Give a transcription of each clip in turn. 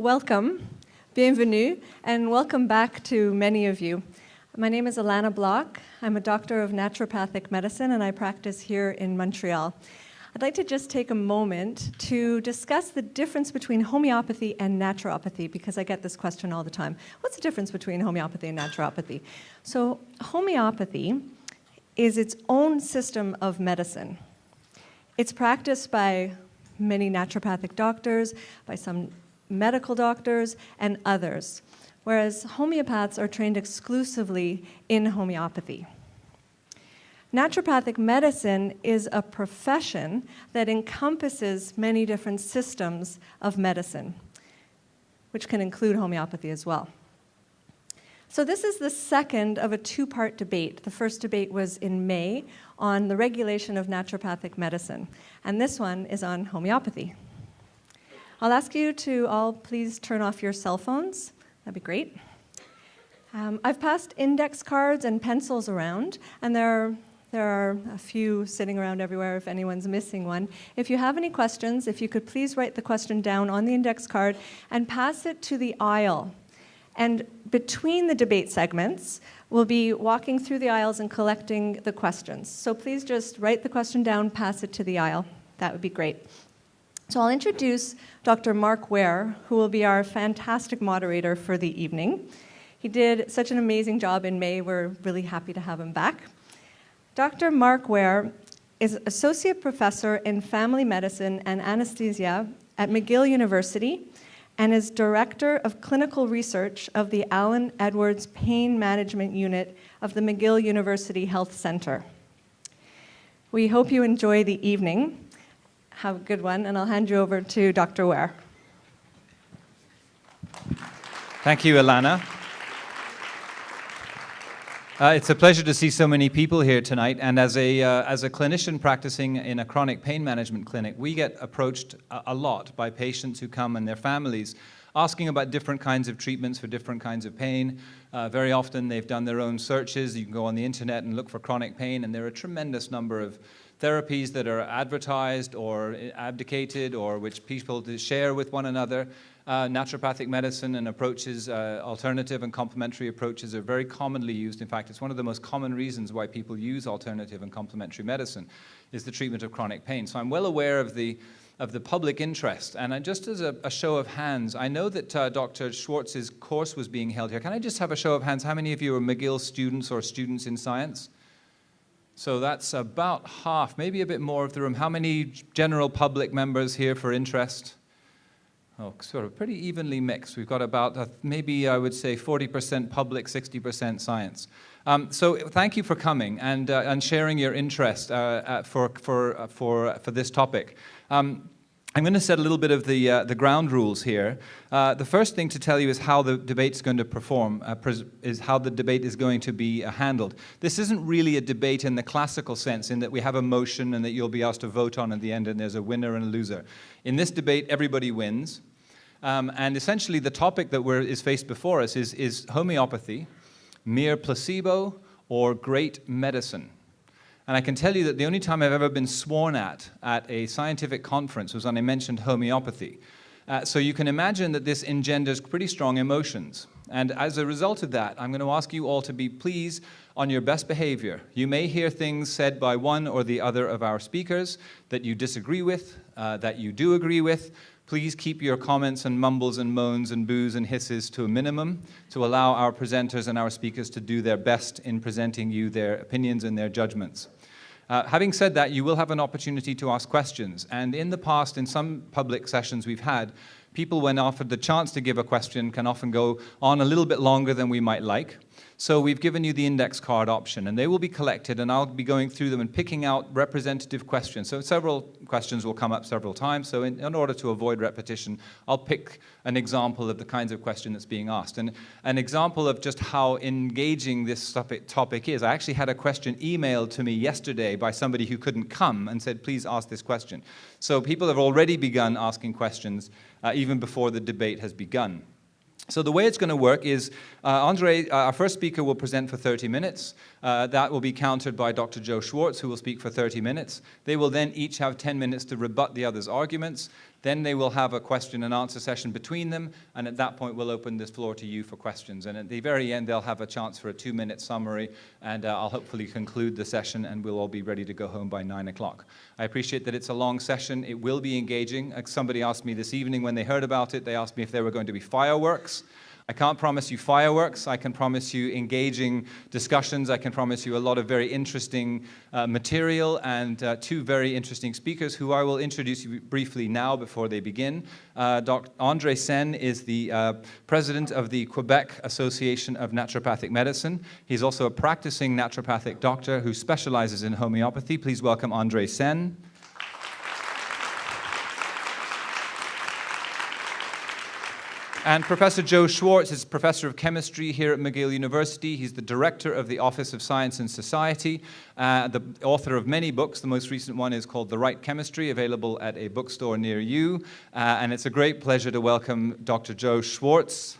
welcome, bienvenue, and welcome back to many of you. My name is Alana Block. I'm a doctor of naturopathic medicine, and I practice here in Montreal. I'd like to just take a moment to discuss the difference between homeopathy and naturopathy, because I get this question all the time. What's the difference between homeopathy and naturopathy? So homeopathy is its own system of medicine. It's practiced by many naturopathic doctors, by some medical doctors, and others, whereas homeopaths are trained exclusively in homeopathy. Naturopathic medicine is a profession that encompasses many different systems of medicine, which can include homeopathy as well. So this is the second of a two-part debate. The first debate was in May on the regulation of naturopathic medicine, and this one is on homeopathy. I'll ask you to all please turn off your cell phones. That'd be great. I've passed index cards and pencils around, and there are a few sitting around everywhere if anyone's missing one. If you have any questions, if you could please write the question down on the index card and pass it to the aisle. And between the debate segments, we'll be walking through the aisles and collecting the questions. So please just write the question down, pass it to the aisle. That would be great. So I'll introduce Dr. Mark Ware, who will be our fantastic moderator for the evening. He did such an amazing job in May. We're really happy to have him back. Dr. Mark Ware is Associate Professor in Family Medicine and Anesthesia at McGill University and is Director of Clinical Research of the Allen Edwards Pain Management Unit of the McGill University Health Center. We hope you enjoy the evening. Have a good one, and I'll hand you over to Dr. Ware. Thank you, Alana. It's a pleasure to see so many people here tonight, and as a clinician practicing in a chronic pain management clinic, we get approached a lot by patients who come and their families asking about different kinds of treatments for different kinds of pain. Very often they've done their own searches. You can go on the internet and look for chronic pain, and there are a tremendous number of therapies that are advertised or abdicated or which people share with one another. Naturopathic medicine and approaches, alternative and complementary approaches are very commonly used. In fact, it's one of the most common reasons why people use alternative and complementary medicine is the treatment of chronic pain. So I'm well aware of the public interest. And just as a show of hands, I know that Dr. Schwartz's course was being held here. Can I just have a show of hands? How many of you are McGill students or students in science? So that's about half, maybe a bit more of the room. How many general public members here for interest? Oh, sort of pretty evenly mixed. We've got about maybe I would say 40% public, 60% science. So thank you for coming and sharing your interest for this topic. I'm going to set a little bit of the ground rules here. The first thing to tell you is how the debate's going to perform, is how the debate is going to be handled. This isn't really a debate in the classical sense, in that we have a motion and that you'll be asked to vote on at the end and there's a winner and a loser. In this debate, everybody wins. And essentially the topic that is faced before us is homeopathy, mere placebo, or great medicine. And I can tell you that the only time I've ever been sworn at a scientific conference was when I mentioned homeopathy. So you can imagine that this engenders pretty strong emotions. And as a result of that, I'm going to ask you all to be please on your best behavior. You may hear things said by one or the other of our speakers that you disagree with, that you do agree with. Please keep your comments and mumbles and moans and boos and hisses to a minimum to allow our presenters and our speakers to do their best in presenting you their opinions and their judgments. Having said that, you will have an opportunity to ask questions. And in the past, in some public sessions we've had, people, when offered the chance to give a question, can often go on a little bit longer than we might like. So we've given you the index card option, and they will be collected, and I'll be going through them and picking out representative questions. So several questions will come up several times, so in order to avoid repetition, I'll pick an example of the kinds of question that's being asked. And an example of just how engaging this topic is, I actually had a question emailed to me yesterday by somebody who couldn't come and said, please ask this question. So people have already begun asking questions even before the debate has begun. So the way it's going to work is André, our first speaker, will present for 30 minutes. That will be countered by Dr. Joe Schwarcz, who will speak for 30 minutes. They will then each have 10 minutes to rebut the other's arguments. Then they will have a question and answer session between them, and at that point we'll open this floor to you for questions. And at the very end they'll have a chance for a 2-minute summary, and I'll hopefully conclude the session and we'll all be ready to go home by 9 o'clock. I appreciate that it's a long session. It will be engaging. Somebody asked me this evening when they heard about it, they asked me if there were going to be fireworks. I can't promise you fireworks. I can promise you engaging discussions. I can promise you a lot of very interesting material and 2 very interesting speakers who I will introduce you briefly now before they begin. Dr. André Saine is the president of the Quebec Association of Naturopathic Medicine. He's also a practicing naturopathic doctor who specializes in homeopathy. Please welcome André Saine. And Professor Joe Schwarcz is Professor of Chemistry here at McGill University. He's the Director of the Office of Science and Society, the author of many books. The most recent one is called The Right Chemistry, available at a bookstore near you. And it's a great pleasure to welcome Dr. Joe Schwarcz,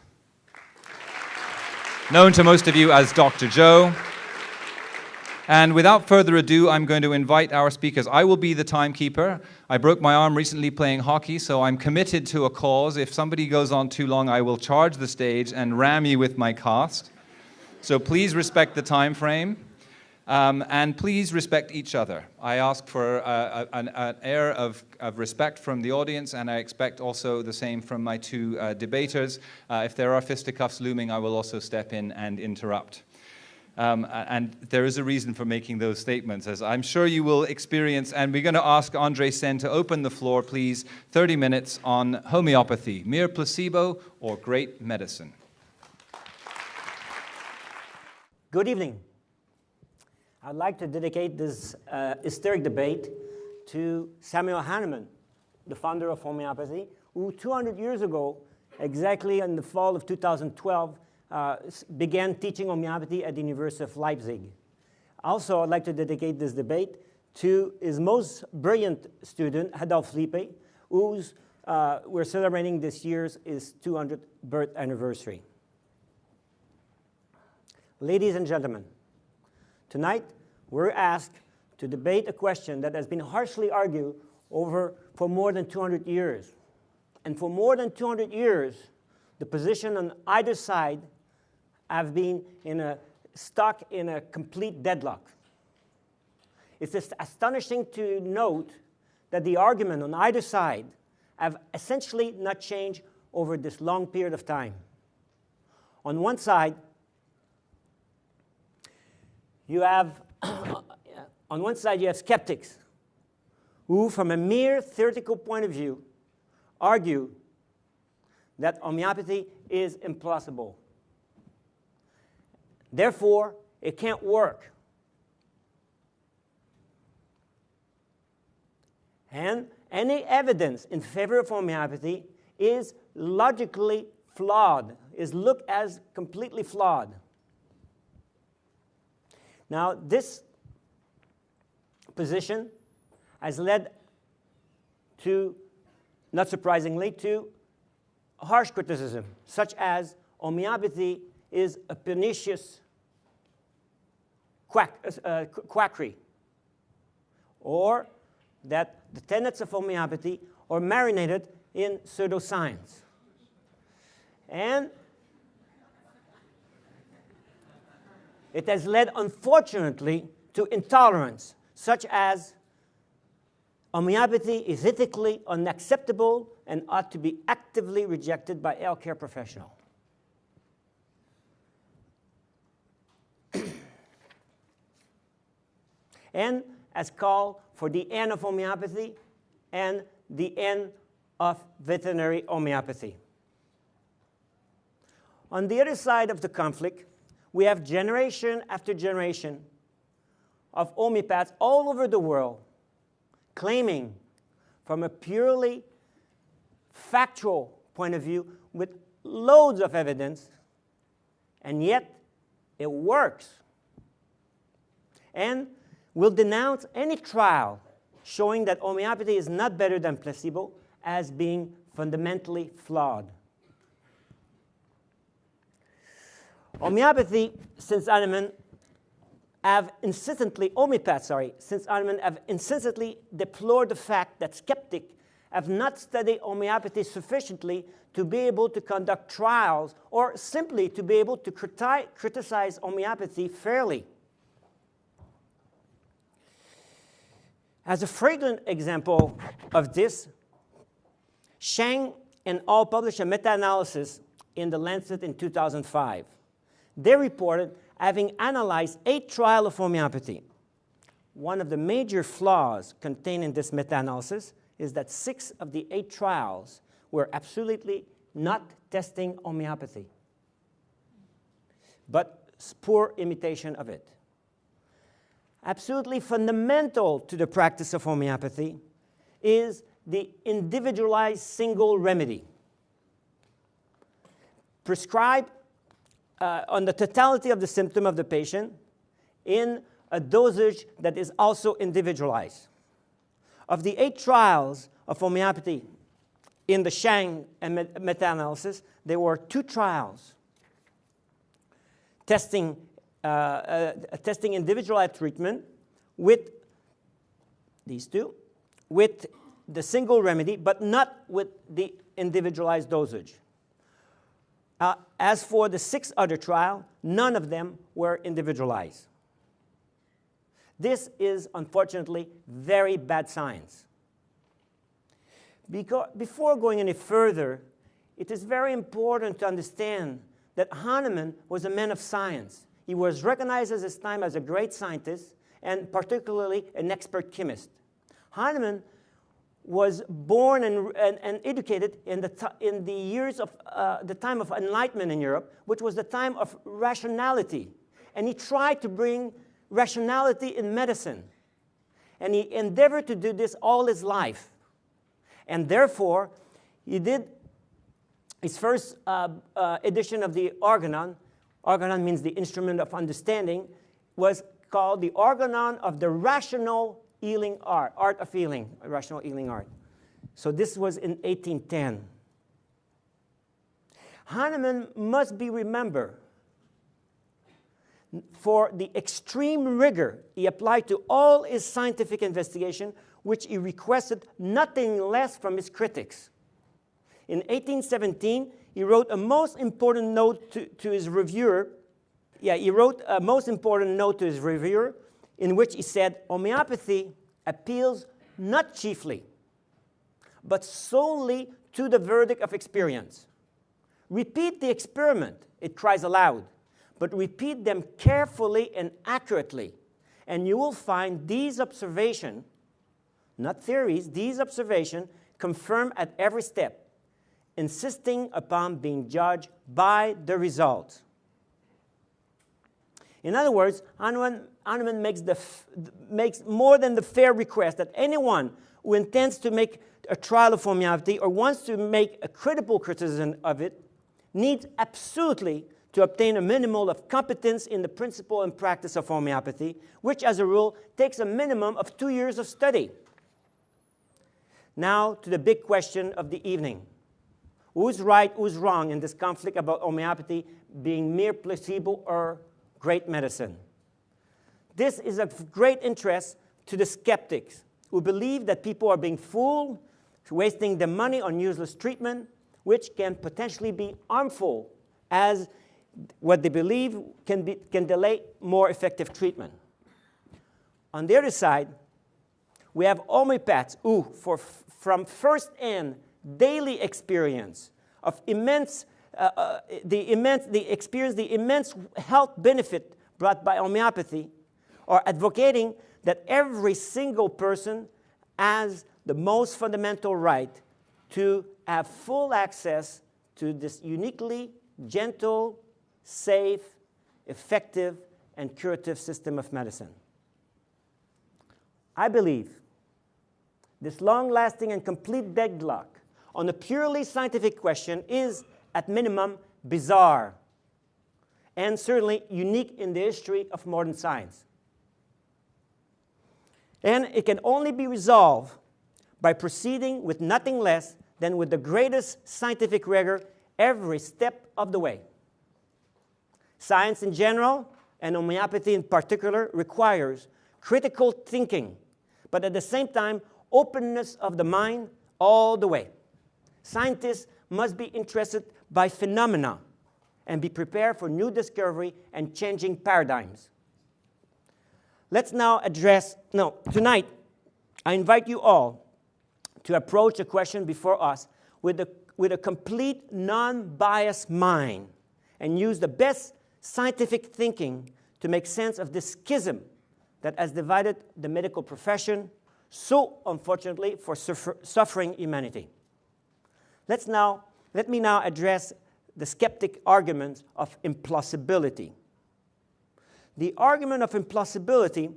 known to most of you as Dr. Joe. And without further ado, I'm going to invite our speakers. I will be the timekeeper. I broke my arm recently playing hockey, so I'm committed to a cause. If somebody goes on too long, I will charge the stage and ram you with my cast. So please respect the time frame, and please respect each other. I ask for an air of respect from the audience, and I expect also the same from my 2 debaters. If there are fisticuffs looming, I will also step in and interrupt. And there is a reason for making those statements, as I'm sure you will experience. And we're going to ask André Saine to open the floor, please. 30 minutes on homeopathy, mere placebo or great medicine. Good evening. I'd like to dedicate this historic debate to Samuel Hahnemann, the founder of homeopathy, who 200 years ago, exactly in the fall of 2012, began teaching homeopathy at the University of Leipzig. Also, I'd like to dedicate this debate to his most brilliant student, Adolf Lippe, who's we're celebrating this year's his 200th birth anniversary. Ladies and gentlemen, tonight we're asked to debate a question that has been harshly argued over for more than 200 years. And for more than 200 years, the position on either side have been stuck in a complete deadlock. It's just astonishing to note that the argument on either side have essentially not changed over this long period of time. On one side, you have skeptics who, from a mere theoretical point of view, argue that homeopathy is implausible. Therefore, it can't work. And any evidence in favor of homeopathy is logically flawed, is looked as completely flawed. Now, this position has led to, not surprisingly, to harsh criticism, such as homeopathy is a pernicious quackery, or that the tenets of homeopathy are marinated in pseudoscience. And it has led, unfortunately, to intolerance, such as homeopathy is ethically unacceptable and ought to be actively rejected by healthcare professionals. And has called for the end of homeopathy and the end of veterinary homeopathy. On the other side of the conflict, we have generation after generation of homeopaths all over the world claiming, from a purely factual point of view, with loads of evidence, and yet it works. And will denounce any trial showing that homeopathy is not better than placebo as being fundamentally flawed. Homeopathy, since Hahnemann, homeopaths, since Hahnemann have insistently deplored the fact that skeptics have not studied homeopathy sufficiently to be able to conduct trials or simply to be able to criticize homeopathy fairly. As a flagrant example of this, Schwarcz and al. Published a meta-analysis in The Lancet in 2005. They reported having analyzed 8 trials of homeopathy. One of the major flaws contained in this meta-analysis is that 6 of the 8 trials were absolutely not testing homeopathy, but poor imitation of it. Absolutely fundamental to the practice of homeopathy is the individualized single remedy, prescribed on the totality of the symptom of the patient in a dosage that is also individualized. Of the 8 trials of homeopathy in the Schwarcz and meta-analysis, there were 2 trials testing individualized treatment with these 2, with the single remedy, but not with the individualized dosage. As for the 6 other trials, none of them were individualized. This is, unfortunately, very bad science. Before going any further, it is very important to understand that Hahnemann was a man of science. He was recognized at his time as a great scientist and particularly an expert chemist. Hahnemann was born and educated in the years of the time of Enlightenment in Europe, which was the time of rationality. And he tried to bring rationality in medicine. And he endeavored to do this all his life. And therefore, he did his first edition of the Organon. Organon means the instrument of understanding, was called the Organon of the Rational Healing Art, Art of Healing, Rational Healing Art. So this was in 1810. Hahnemann must be remembered for the extreme rigor he applied to all his scientific investigation, which he requested nothing less from his critics. In 1817, he wrote a most important note to his reviewer. He wrote a most important note to his reviewer in which he said, homeopathy appeals not chiefly, but solely to the verdict of experience. Repeat the experiment, it cries aloud, but repeat them carefully and accurately, and you will find these observations, not theories, these observations confirmed at every step, insisting upon being judged by the results. In other words, Hahnemann makes more than the fair request that anyone who intends to make a trial of homeopathy or wants to make a critical criticism of it needs absolutely to obtain a minimum of competence in the principle and practice of homeopathy, which as a rule takes a minimum of 2 years of study. Now to the big question of the evening. Who's right, who's wrong in this conflict about homeopathy being mere placebo or great medicine? This is of great interest to the skeptics who believe that people are being fooled, wasting their money on useless treatment, which can potentially be harmful, as what they believe can delay more effective treatment. On the other side, we have homeopaths who, from first-hand daily experience of immense health benefit brought by homeopathy, are advocating that every single person has the most fundamental right to have full access to this uniquely gentle, safe, effective, and curative system of medicine. I believe this long-lasting and complete deadlock on a purely scientific question is, at minimum, bizarre and certainly unique in the history of modern science. And it can only be resolved by proceeding with nothing less than with the greatest scientific rigor every step of the way. Science in general, and homeopathy in particular, requires critical thinking, but at the same time, openness of the mind, all the way. Scientists must be interested by phenomena and be prepared for new discovery and changing paradigms. Let's now tonight, I invite you all to approach the question before us with a complete non-biased mind and use the best scientific thinking to make sense of this schism that has divided the medical profession, so unfortunately for suffering humanity. Let me now address the skeptic argument of implausibility. The argument of implausibility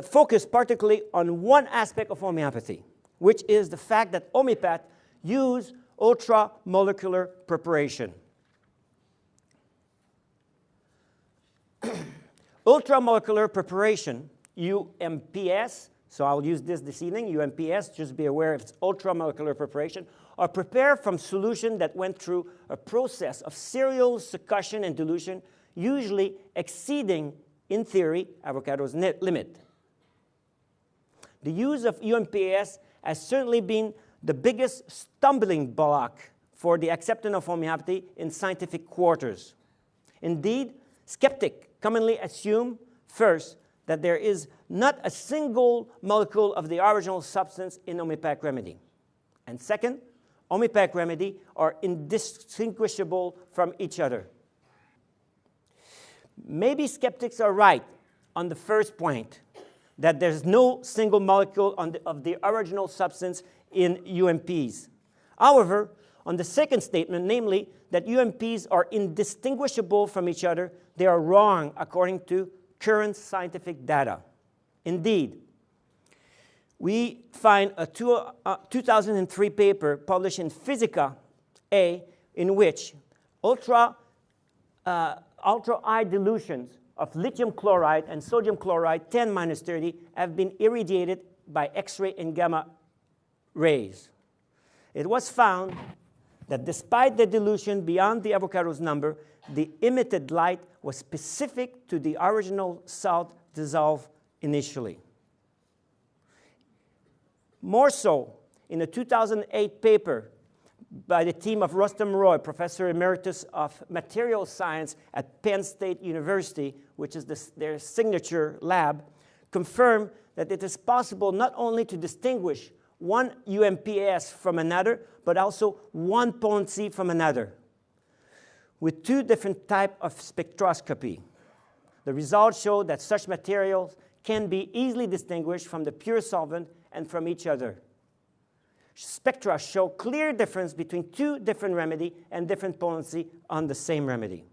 focused particularly on one aspect of homeopathy, which is the fact that homeopaths use ultramolecular preparation. Ultramolecular preparation, UMPS, so I'll use this evening, UMPS, just be aware it's ultramolecular preparation, are prepared from solution that went through a process of serial succussion and dilution, usually exceeding, in theory, Avogadro's limit. The use of UMPS has certainly been the biggest stumbling block for the acceptance of homeopathy in scientific quarters. Indeed, skeptics commonly assume, first, that there is not a single molecule of the original substance in homeopathic remedy. And second, homeopathic remedy are indistinguishable from each other. Maybe skeptics are right on the first point, that there's no single molecule of the original substance in UMPs. However, on the second statement, namely that UMPs are indistinguishable from each other, they are wrong according to current scientific data. Indeed, we find a 2003 paper published in Physica A in which ultra high dilutions of lithium chloride and sodium chloride 10-30 have been irradiated by X-ray and gamma rays. It was found that despite the dilution beyond the Avogadro's number, the emitted light was specific to the original salt dissolved initially. More so, in a 2008 paper by the team of Rustam Roy, Professor Emeritus of Material Science at Penn State University, which is their signature lab, confirmed that it is possible not only to distinguish one UMPS from another, but also one potency from another, with two different types of spectroscopy. The results show that such materials can be easily distinguished from the pure solvent and from each other. Spectra show clear difference between two different remedy and different potency on the same remedy.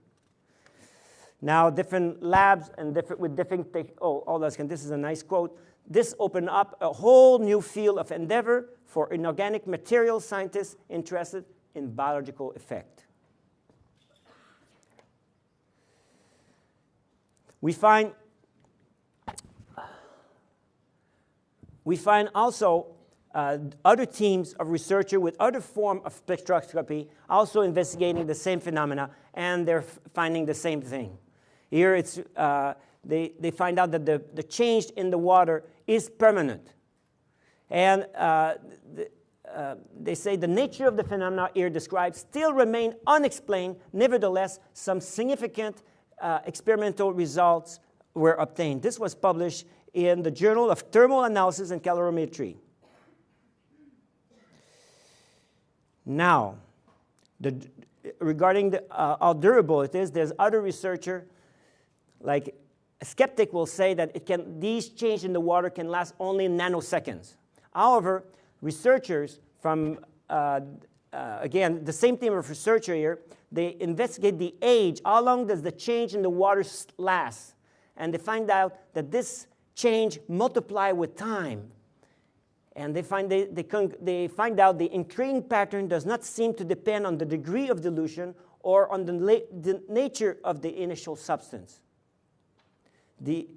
Now, different labs and this is a nice quote. This opened up a whole new field of endeavor for inorganic material scientists interested in biological effect. We find also other teams of researchers with other forms of spectroscopy also investigating the same phenomena, and they're finding the same thing. Here it's, they find out that the change in the water is permanent. And they say the nature of the phenomena here described still remain unexplained. Nevertheless, some significant experimental results were obtained. This was published in the Journal of Thermal Analysis and Calorimetry. Now, regarding how durable it is, there's other researcher, like a skeptic will say that these changes in the water can last only nanoseconds. However, researchers from, again, the same team of researchers here, they investigate the age, how long does the change in the water last? And they find out that this change multiplies with time. And they find out the increasing pattern does not seem to depend on the degree of dilution or on the nature of the initial substance. The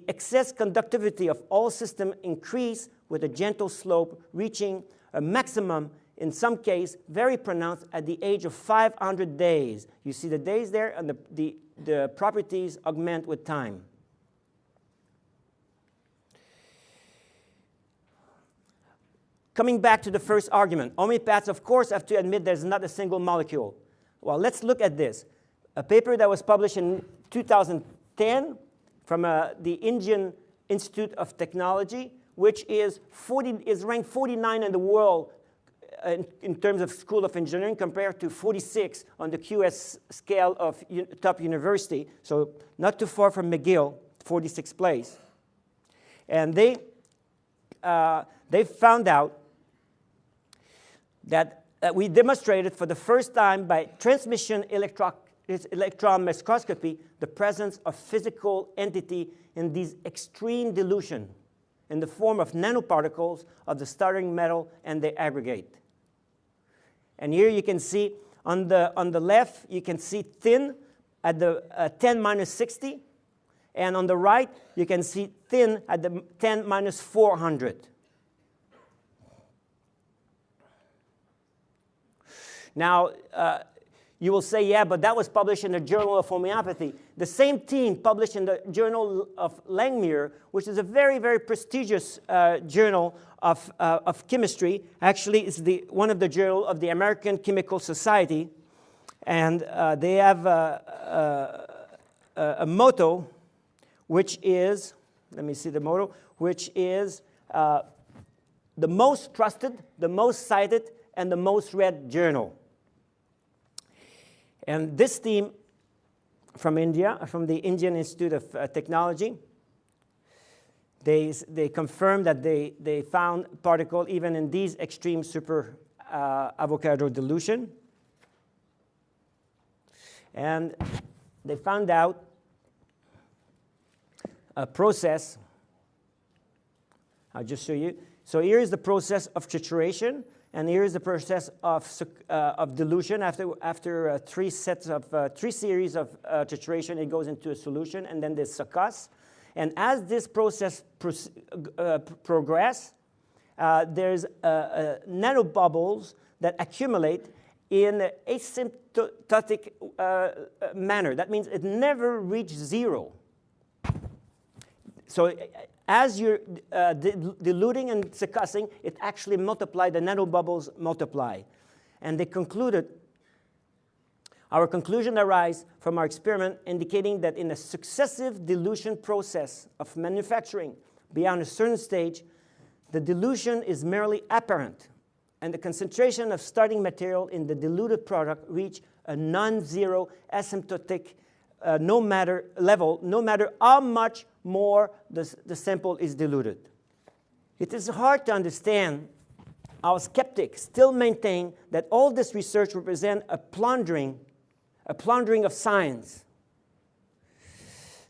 excess conductivity of all systems increase with a gentle slope, reaching a maximum, in some cases, very pronounced at the age of 500 days. You see the days there, and the properties augment with time. coming back to the first argument, homeopaths, of course, have to admit there's not a single molecule. Well, let's look at this. A paper that was published in 2010 from the Indian Institute of Technology, which is ranked 49 in the world in terms of School of Engineering, compared to 46 on the QS scale of top university, so not too far from McGill, 46th place. And they found out that we demonstrated for the first time by transmission electron microscopy the presence of physical entity in these extreme dilution in the form of nanoparticles of the starting metal and the aggregate. And here you can see on the left, you can see thin at the 10 minus 60. And on the right, you can see thin at the 10 minus 400. Now, you will say, yeah, but that was published in the Journal of Homeopathy. The same team published in the Journal of Langmuir, which is a very, very prestigious journal of chemistry. Actually, it's one of the journals of the American Chemical Society. And they have a motto, which is, let me see the motto, which is the most trusted, the most cited, and the most read journal. And this team from India, from the Indian Institute of Technology, they confirmed that they found particle even in these extreme super Avogadro dilution. And they found out a process. I'll just show you. So here is the process of trituration, and here is the process of dilution. After three series of trituration, it goes into a solution, and then there's succus. And as this process progresses, there's nanobubbles that accumulate in an asymptotic manner. That means it never reaches zero. So as you're diluting and succussing, it actually multiplies, the nanobubbles multiply. And they concluded, our conclusion arises from our experiment indicating that in a successive dilution process of manufacturing beyond a certain stage, the dilution is merely apparent, and the concentration of starting material in the diluted product reach a non-zero asymptotic no matter how much more the sample is diluted. It is hard to understand how skeptics still maintain that all this research represents a plundering of science.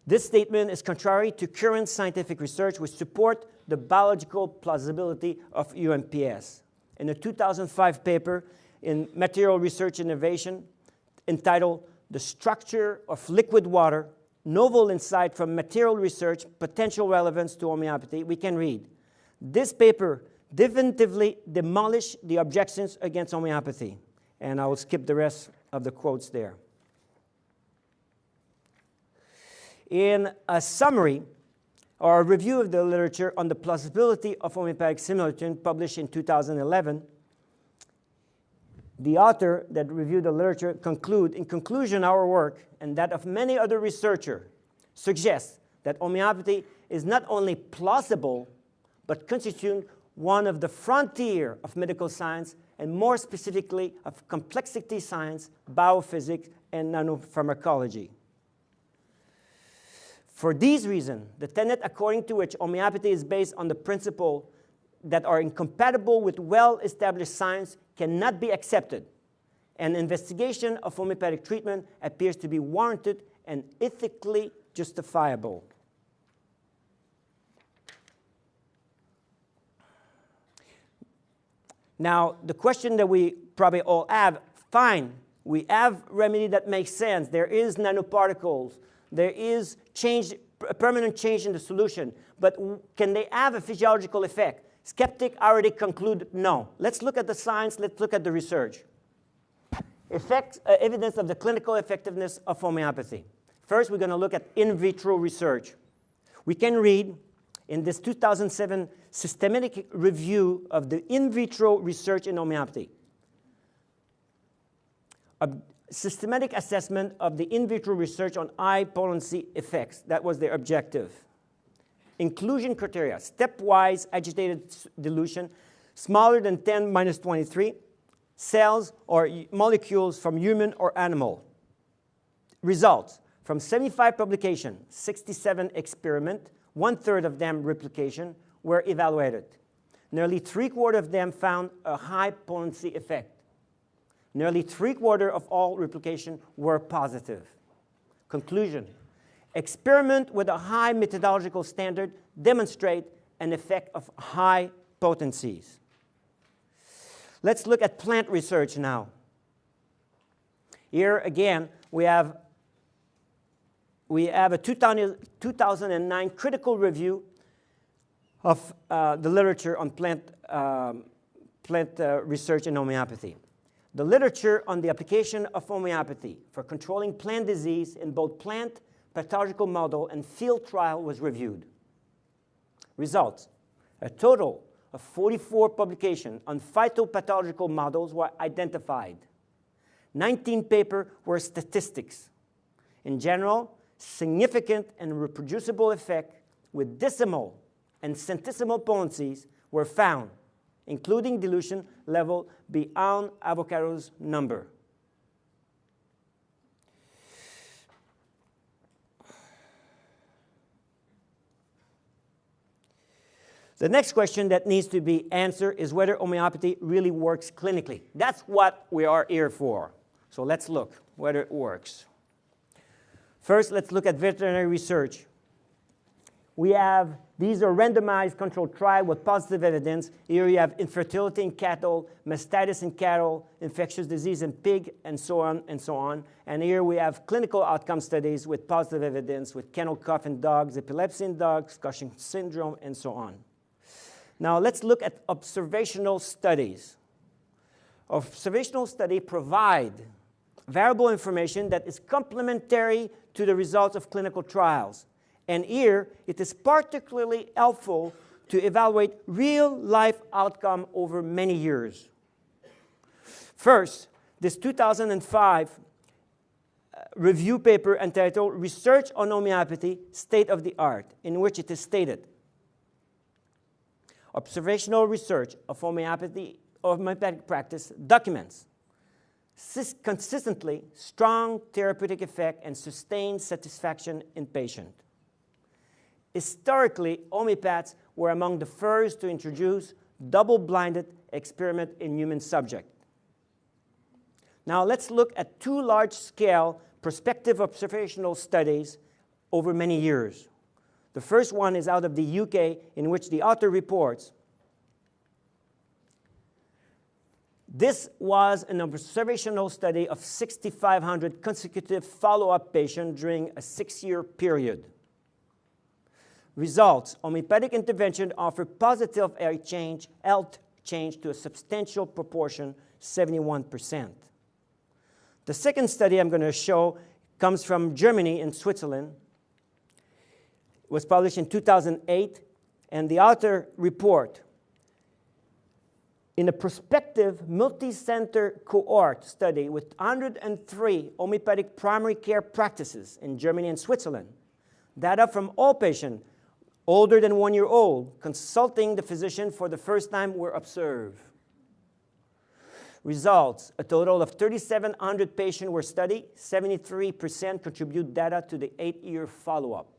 This statement is contrary to current scientific research which support the biological plausibility of UMPS. In a 2005 paper in Material Research Innovation entitled "The Structure of Liquid Water, Novel Insight from Material Research, Potential Relevance to Homeopathy," we can read, "This paper definitively demolished the objections against homeopathy." And I will skip the rest of the quotes there. In a summary, or a review of the literature on the plausibility of homeopathic similitude published in 2011, the author that reviewed the literature in conclusion, our work and that of many other researchers suggests that homeopathy is not only plausible, but constitutes one of the frontier of medical science, and more specifically of complexity science, biophysics, and nanopharmacology. For these reasons, the tenet according to which homeopathy is based on the principles that are incompatible with well-established science cannot be accepted, and investigation of homeopathic treatment appears to be warranted and ethically justifiable. Now, the question that we probably all have, fine, we have remedy that makes sense. There is nanoparticles. There is a permanent change in the solution. But can they have a physiological effect? Skeptics already conclude no. Let's look at the science. Let's look at the research. Evidence of the clinical effectiveness of homeopathy. First, we're going to look at in vitro research. We can read in this 2007 systematic review of the in vitro research in homeopathy. A systematic assessment of the in vitro research on high potency effects. That was their objective. Inclusion criteria, stepwise agitated dilution, smaller than 10⁻23, cells or molecules from human or animal. Results, from 75 publications, 67 experiments, 1/3 of them replication, were evaluated. Nearly 3/4 of them found a high potency effect. Nearly 3/4 of all replication were positive. Conclusion, experiment with a high methodological standard demonstrate an effect of high potencies. Let's look at plant research now. Here again, we have a 2009 critical review of the literature on plant research in homeopathy. The literature on the application of homeopathy for controlling plant disease in both plant pathological model and field trial was reviewed. Results, a total of 44 publications on phytopathological models were identified. 19 papers were statistics. In general, significant and reproducible effect with decimal and centesimal potencies were found, including dilution level beyond Avogadro's number. The next question that needs to be answered is whether homeopathy really works clinically. That's what we are here for. So let's look whether it works. First, let's look at veterinary research. These are randomized controlled trials with positive evidence. Here you have infertility in cattle, mastitis in cattle, infectious disease in pig, and so on and so on. And here we have clinical outcome studies with positive evidence with kennel cough in dogs, epilepsy in dogs, Cushing syndrome, and so on. Now let's look at observational studies. Observational studies provide variable information that is complementary to the results of clinical trials. And here, it is particularly helpful to evaluate real-life outcome over many years. First, this 2005 review paper entitled Research on Homeopathy, State of the Art, in which it is stated, observational research of homeopathic practice documents consistently strong therapeutic effect and sustained satisfaction in patients. Historically, homeopaths were among the first to introduce double-blinded experiment in human subjects. Now let's look at two large-scale prospective observational studies over many years. The first one is out of the UK, in which the author reports, this was an observational study of 6,500 consecutive follow-up patients during a 6-year period. Results, homeopathic intervention offer positive health change to a substantial proportion, 71%. The second study I'm going to show comes from Germany and Switzerland. It was published in 2008, and the author report, in a prospective multi-center cohort study with 103 homeopathic primary care practices in Germany and Switzerland, data from all patients older than 1 year old consulting the physician for the first time were observed. Results, a total of 3,700 patients were studied, 73% contribute data to the 8-year follow-up.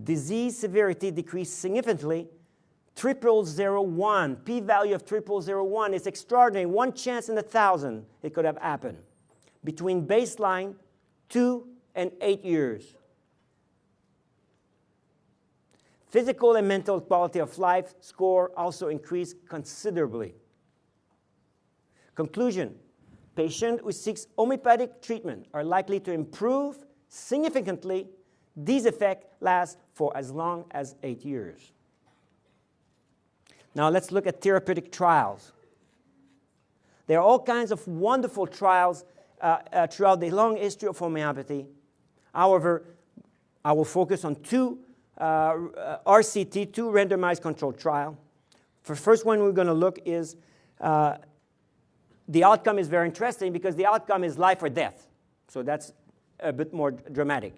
Disease severity decreased significantly, 0.001, p-value of 0.001 is extraordinary, 1 chance in 1,000 it could have happened, between baseline 2 and 8 years. Physical and mental quality of life score also increased considerably. Conclusion, patients who seek homeopathic treatment are likely to improve significantly. These effects last for as long as 8 years. Now let's look at therapeutic trials. There are all kinds of wonderful trials throughout the long history of homeopathy. However, I will focus on two RCT, 2 randomized controlled trial. The first one we're going to look is the outcome is very interesting because the outcome is life or death. So that's a bit more dramatic.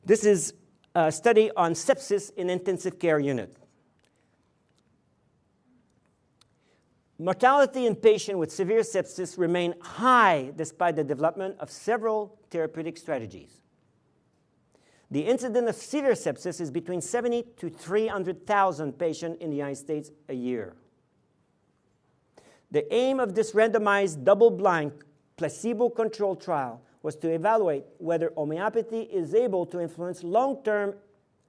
This is a study on sepsis in intensive care unit. Mortality in patients with severe sepsis remained high despite the development of several therapeutic strategies. The incidence of severe sepsis is between 70 to 300,000 patients in the United States a year. The aim of this randomized, double-blind, placebo-controlled trial was to evaluate whether homeopathy is able to influence long-term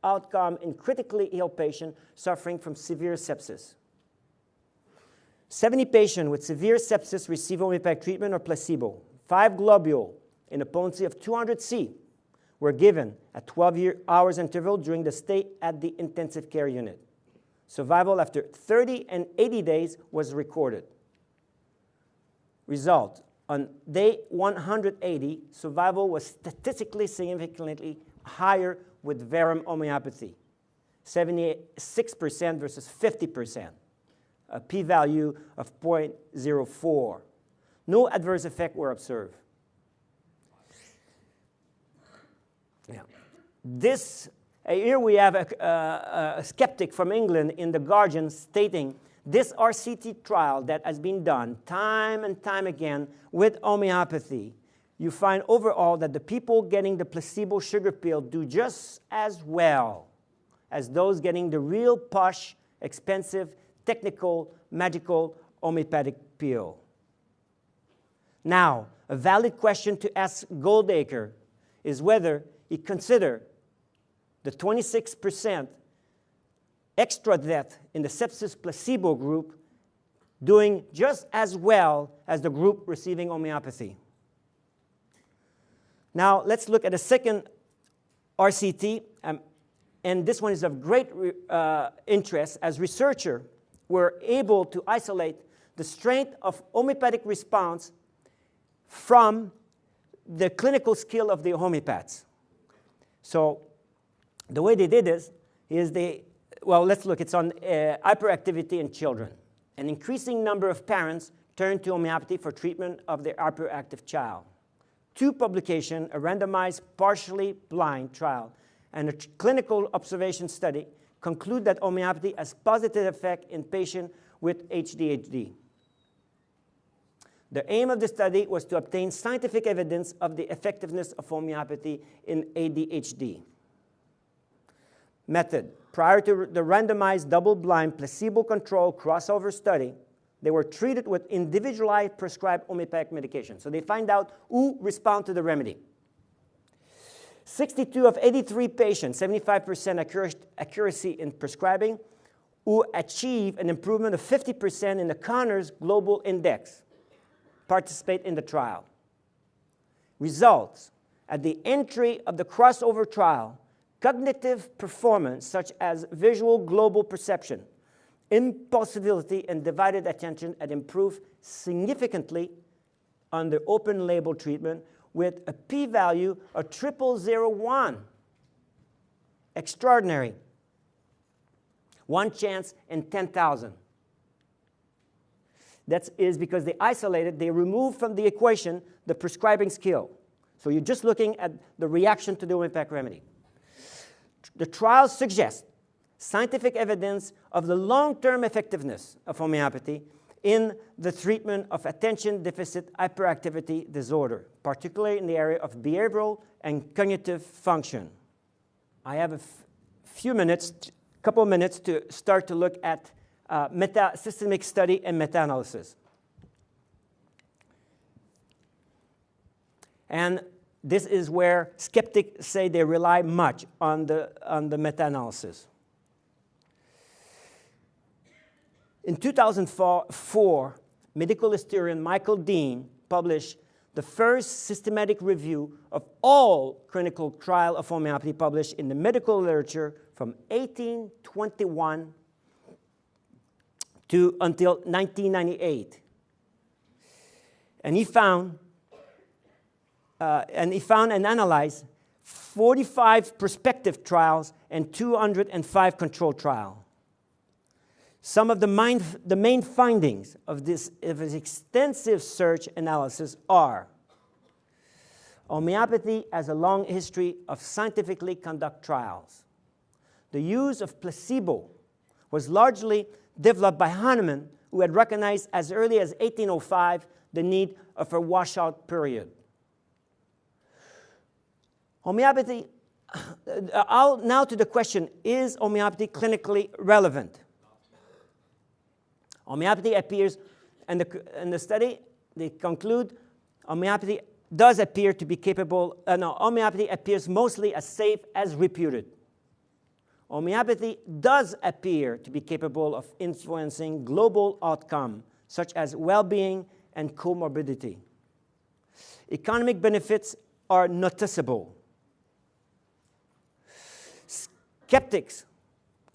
outcome in critically ill patients suffering from severe sepsis. 70 patients with severe sepsis received homeopathic treatment or placebo. 5 globules in a potency of 200 C were given at 12 hours interval during the stay at the intensive care unit. Survival after 30 and 80 days was recorded. Result: on day 180, survival was statistically significantly higher with verum homeopathy, 76% versus 50%, a p-value of 0.04. No adverse effects were observed. Yeah. Here we have a skeptic from England in The Guardian stating, this RCT trial that has been done time and time again with homeopathy, you find overall that the people getting the placebo sugar pill do just as well as those getting the real posh, expensive, technical, magical homeopathic pill. Now, a valid question to ask Goldacre is whether he considered the 26% extra death in the sepsis placebo group doing just as well as the group receiving homeopathy. Now, let's look at a second RCT, and this one is of great interest as researchers were able to isolate the strength of homeopathic response from the clinical skill of the homeopaths. So the way they did this is let's look. It's on hyperactivity in children. An increasing number of parents turned to homeopathy for treatment of their hyperactive child. 2 publications, a randomized, partially blind trial, and a clinical observation study conclude that homeopathy has positive effect in patients with ADHD. The aim of the study was to obtain scientific evidence of the effectiveness of homeopathy in ADHD. Method. Prior to the randomized, double-blind, placebo-controlled crossover study, they were treated with individualized prescribed homeopathic medication. So they find out who respond to the remedy. 62 of 83 patients, 75% accuracy in prescribing, who achieve an improvement of 50% in the Conners Global Index, participate in the trial. Results. At the entry of the crossover trial, cognitive performance such as visual global perception, impulsivity, and divided attention had improved significantly under open label treatment with a p-value of 0.001. Extraordinary. 1 chance in 10,000. That is because they isolated, they removed from the equation the prescribing skill. So you're just looking at the reaction to the homeopathic remedy. The trial suggests scientific evidence of the long-term effectiveness of homeopathy in the treatment of attention deficit hyperactivity disorder, particularly in the area of behavioral and cognitive function. I have a couple of minutes to start to look at systemic study and meta-analysis. And this is where skeptics say they rely much on the meta-analysis. In 2004, medical historian Michael Dean published the first systematic review of all clinical trials of homeopathy published in the medical literature from 1821 until 1998. And he found and analyzed 45 prospective trials, and 205 controlled trials. Some of the main findings of this extensive search analysis are: homeopathy has a long history of scientifically conduct trials. The use of placebo was largely developed by Hahnemann, who had recognized as early as 1805 the need of a washout period. Homeopathy, now to the question, is homeopathy clinically relevant? Homeopathy appears, in the study, they conclude homeopathy does appear to be capable, homeopathy appears mostly as safe as reputed. Homeopathy does appear to be capable of influencing global outcome, such as well-being and comorbidity. Economic benefits are noticeable. Skeptics,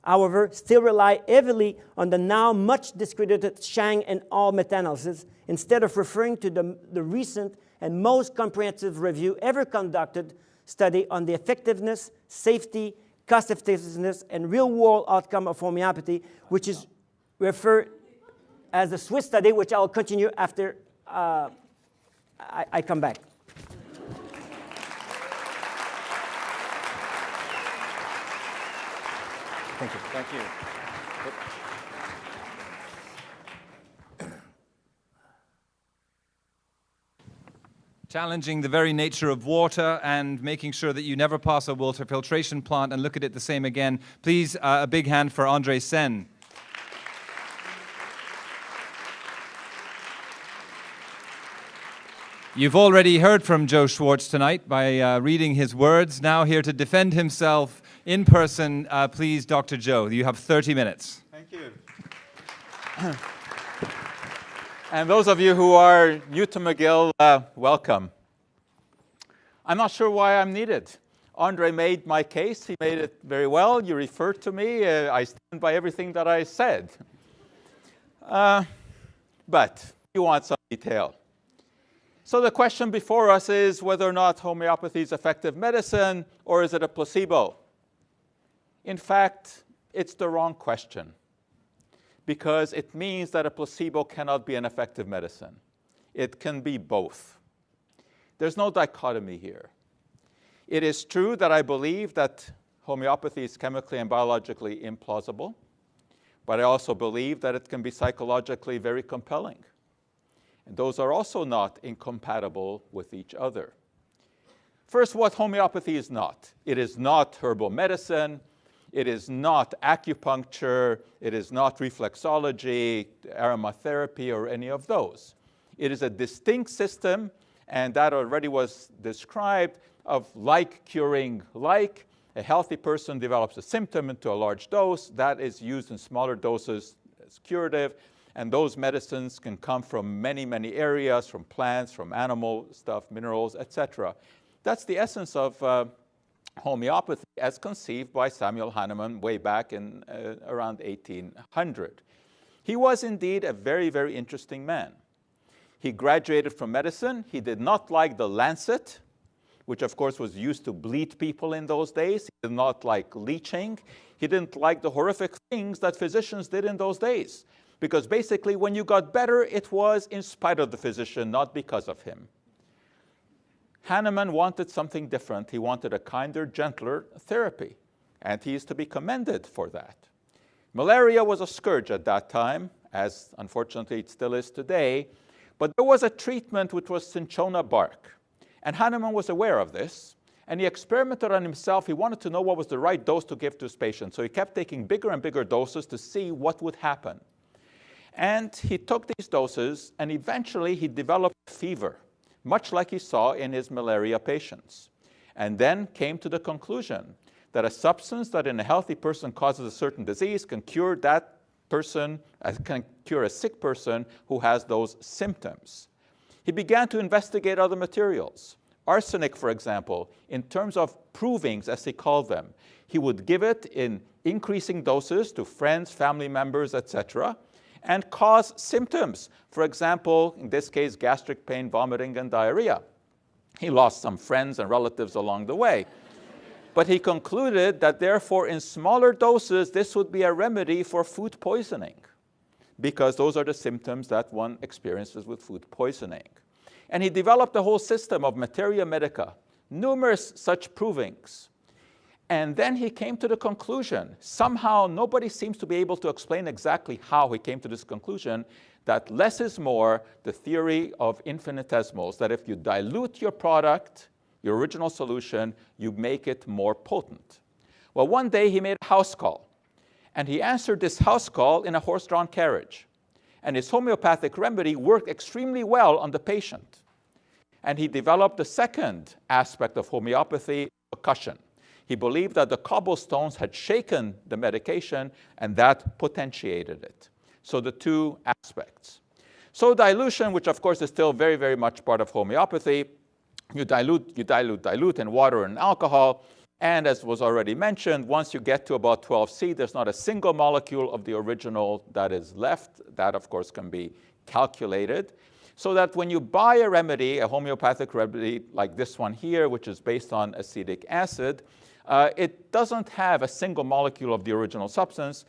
however, still rely heavily on the now much discredited Chang and al. Meta-analysis instead of referring to the recent and most comprehensive review ever conducted study on the effectiveness, safety, cost-effectiveness, and real-world outcome of homeopathy, which is referred as the Swiss study, which I'll continue after I come back. Thank you. Thank you. Challenging the very nature of water and making sure that you never pass a water filtration plant and look at it the same again. Please, a big hand for André Saine. You've already heard from Joe Schwarcz tonight by reading his words. Now here to defend himself in person, please, Dr. Joe. You have 30 minutes. Thank you. And those of you who are new to McGill, welcome. I'm not sure why I'm needed. André made my case. He made it very well. You referred to me. I stand by everything that I said. But you want some detail. So the question before us is whether or not homeopathy is effective medicine, or is it a placebo? In fact, it's the wrong question, because it means that a placebo cannot be an effective medicine. It can be both. There's no dichotomy here. It is true that I believe that homeopathy is chemically and biologically implausible, but I also believe that it can be psychologically very compelling. And those are also not incompatible with each other. First, what homeopathy is not. It is not herbal medicine. It is not acupuncture. It is not reflexology, aromatherapy, or any of those. It is a distinct system, and that already was described, of like curing like. A healthy person develops a symptom into a large dose. That is used in smaller doses as curative. And those medicines can come from many, many areas, from plants, from animal stuff, minerals, etc. That's the essence of homeopathy as conceived by Samuel Hahnemann way back in around 1800. He was indeed a very, very interesting man. He graduated from medicine. He did not like the lancet, which of course was used to bleed people in those days. He did not like leeching. He didn't like the horrific things that physicians did in those days. Because basically, when you got better, it was in spite of the physician, not because of him. Hahnemann wanted something different. He wanted a kinder, gentler therapy. And he is to be commended for that. Malaria was a scourge at that time, as unfortunately it still is today. But there was a treatment which was cinchona bark. And Hahnemann was aware of this. And he experimented on himself. He wanted to know what was the right dose to give to his patient. So he kept taking bigger and bigger doses to see what would happen. And he took these doses, and eventually he developed fever, much like he saw in his malaria patients. And then came to the conclusion that a substance that in a healthy person causes a certain disease can cure that person, can cure a sick person who has those symptoms. He began to investigate other materials. Arsenic, for example, in terms of provings, as he called them. He would give it in increasing doses to friends, family members, etc., and cause symptoms. For example, in this case, gastric pain, vomiting, and diarrhea. He lost some friends and relatives along the way. But he concluded that therefore in smaller doses, this would be a remedy for food poisoning, because those are the symptoms that one experiences with food poisoning. And he developed a whole system of materia medica, numerous such provings. And then he came to the conclusion, somehow nobody seems to be able to explain exactly how he came to this conclusion, that less is more, the theory of infinitesimals, that if you dilute your product, your original solution, you make it more potent. Well, one day he made a house call, and he answered this house call in a horse-drawn carriage. And his homeopathic remedy worked extremely well on the patient. And he developed the second aspect of homeopathy, percussion. He believed that the cobblestones had shaken the medication, and that potentiated it. So the two aspects. So dilution, which of course is still very, very much part of homeopathy, you dilute in water and alcohol, and as was already mentioned, once you get to about 12C, there's not a single molecule of the original that is left. That, of course, can be calculated. So that when you buy a remedy, a homeopathic remedy like this one here, which is based on acetic acid, it doesn't have a single molecule of the original substance,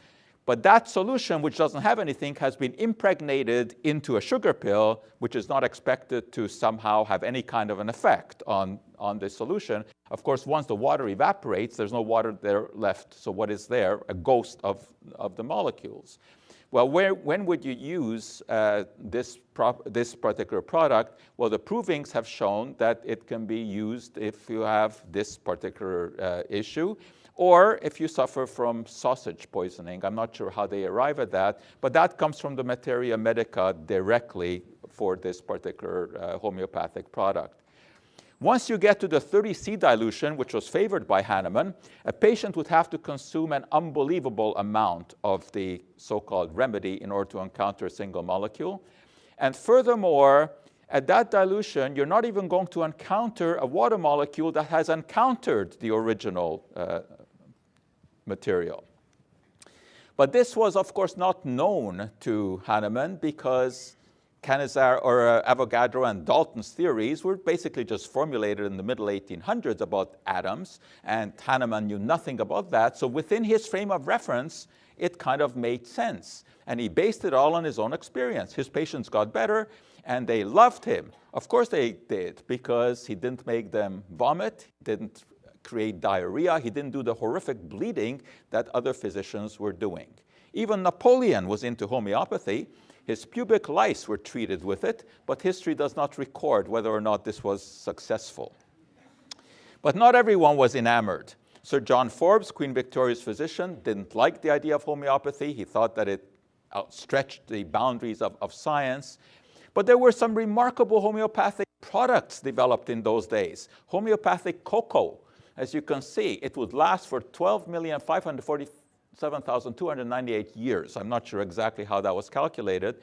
but that solution, which doesn't have anything, has been impregnated into a sugar pill, which is not expected to somehow have any kind of an effect on the solution. Of course, once the water evaporates, there's no water there left. So what is there? A ghost of the molecules. Well, when would you use this particular product? Well, the provings have shown that it can be used if you have this particular issue, or if you suffer from sausage poisoning. I'm not sure how they arrive at that, but that comes from the materia medica directly for this particular homeopathic product. Once you get to the 30C dilution, which was favored by Hahnemann, a patient would have to consume an unbelievable amount of the so-called remedy in order to encounter a single molecule. And furthermore, at that dilution, you're not even going to encounter a water molecule that has encountered the original material. But this was, of course, not known to Hahnemann because Canizares or Avogadro and Dalton's theories were basically just formulated in the middle 1800s about atoms, and Hahnemann knew nothing about that. So within his frame of reference, it kind of made sense. And he based it all on his own experience. His patients got better, and they loved him. Of course they did, because he didn't make them vomit, didn't create diarrhea, he didn't do the horrific bleeding that other physicians were doing. Even Napoleon was into homeopathy. His pubic lice were treated with it, but history does not record whether or not this was successful. But not everyone was enamored. Sir John Forbes, Queen Victoria's physician, didn't like the idea of homeopathy. He thought that it outstretched the boundaries of science. But there were some remarkable homeopathic products developed in those days. Homeopathic cocoa, as you can see, it would last for 12,547,298 years. I'm not sure exactly how that was calculated.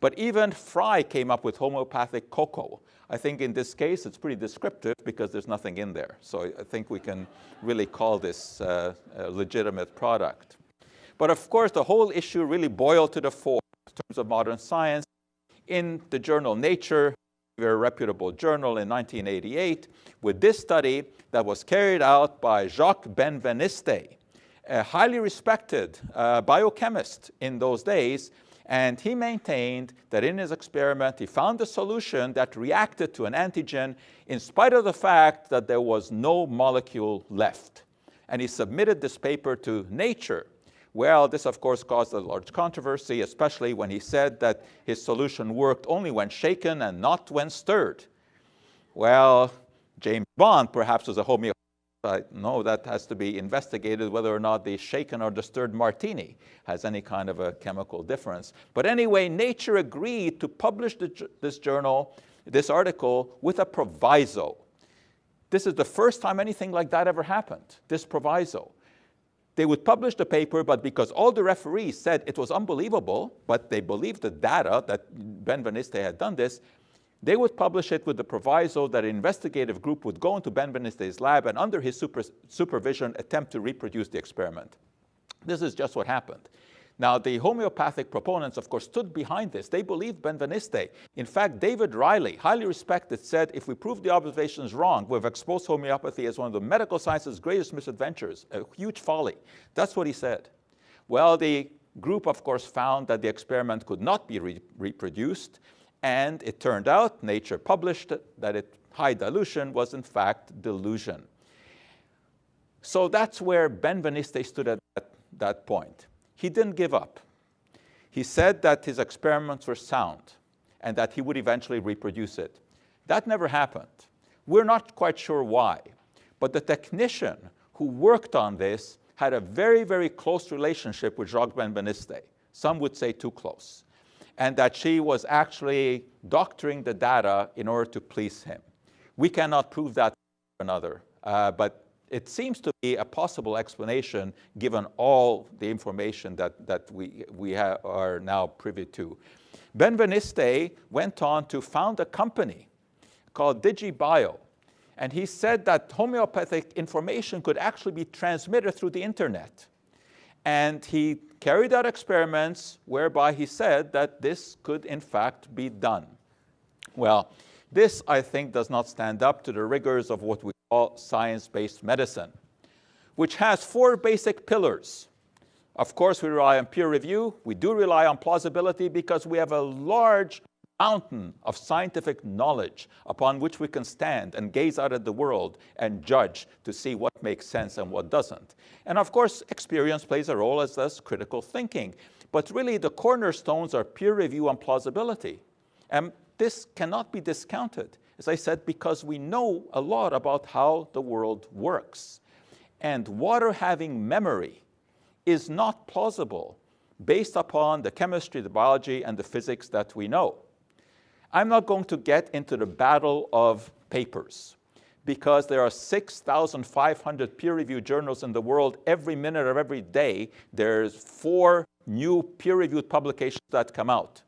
But even Fry came up with homeopathic cocoa. I think in this case, it's pretty descriptive because there's nothing in there. So I think we can really call this a legitimate product. But of course, the whole issue really boiled to the fore in terms of modern science. In the journal Nature, a very reputable journal in 1988, with this study that was carried out by Jacques Benveniste, a highly respected biochemist in those days, and he maintained that in his experiment he found a solution that reacted to an antigen in spite of the fact that there was no molecule left. And he submitted this paper to Nature. Well, this of course caused a large controversy, especially when he said that his solution worked only when shaken and not when stirred. Well, James Bond perhaps was a homeopath. No, that has to be investigated whether or not the shaken or the stirred martini has any kind of a chemical difference. But anyway, Nature agreed to publish this article with a proviso. This is the first time anything like that ever happened, this proviso. They would publish the paper, but because all the referees said it was unbelievable, but they believed the data that Benveniste had done this, they would publish it with the proviso that an investigative group would go into Benveniste's lab and under his supervision attempt to reproduce the experiment. This is just what happened. Now, the homeopathic proponents, of course, stood behind this. They believed Benveniste. In fact, David Riley, highly respected, said, if we prove the observations wrong, we've exposed homeopathy as one of the medical science's greatest misadventures, a huge folly. That's what he said. Well, the group, of course, found that the experiment could not be reproduced, and it turned out, Nature published it, that high dilution was, in fact, delusion. So that's where Benveniste stood at that point. He didn't give up. He said that his experiments were sound and that he would eventually reproduce it. That never happened. We're not quite sure why, but the technician who worked on this had a very, very close relationship with Jacques Benveniste. Some would say too close. And that she was actually doctoring the data in order to please him. We cannot prove that for another, but it seems to be a possible explanation given all the information that we are now privy to. Benveniste went on to found a company called DigiBio, and he said that homeopathic information could actually be transmitted through the internet. And he carried out experiments whereby he said that this could in fact be done. Well, this, I think, does not stand up to the rigors of what we call science-based medicine, which has 4 basic pillars. Of course, we rely on peer review. We do rely on plausibility because we have a large mountain of scientific knowledge upon which we can stand and gaze out at the world and judge to see what makes sense and what doesn't. And of course, experience plays a role, as does critical thinking. But really, the cornerstones are peer review and plausibility. And this cannot be discounted, as I said, because we know a lot about how the world works. And water having memory is not plausible based upon the chemistry, the biology, and the physics that we know. I'm not going to get into the battle of papers because there are 6,500 peer-reviewed journals in the world. Every minute of every day, there's 4 new peer-reviewed publications that come out.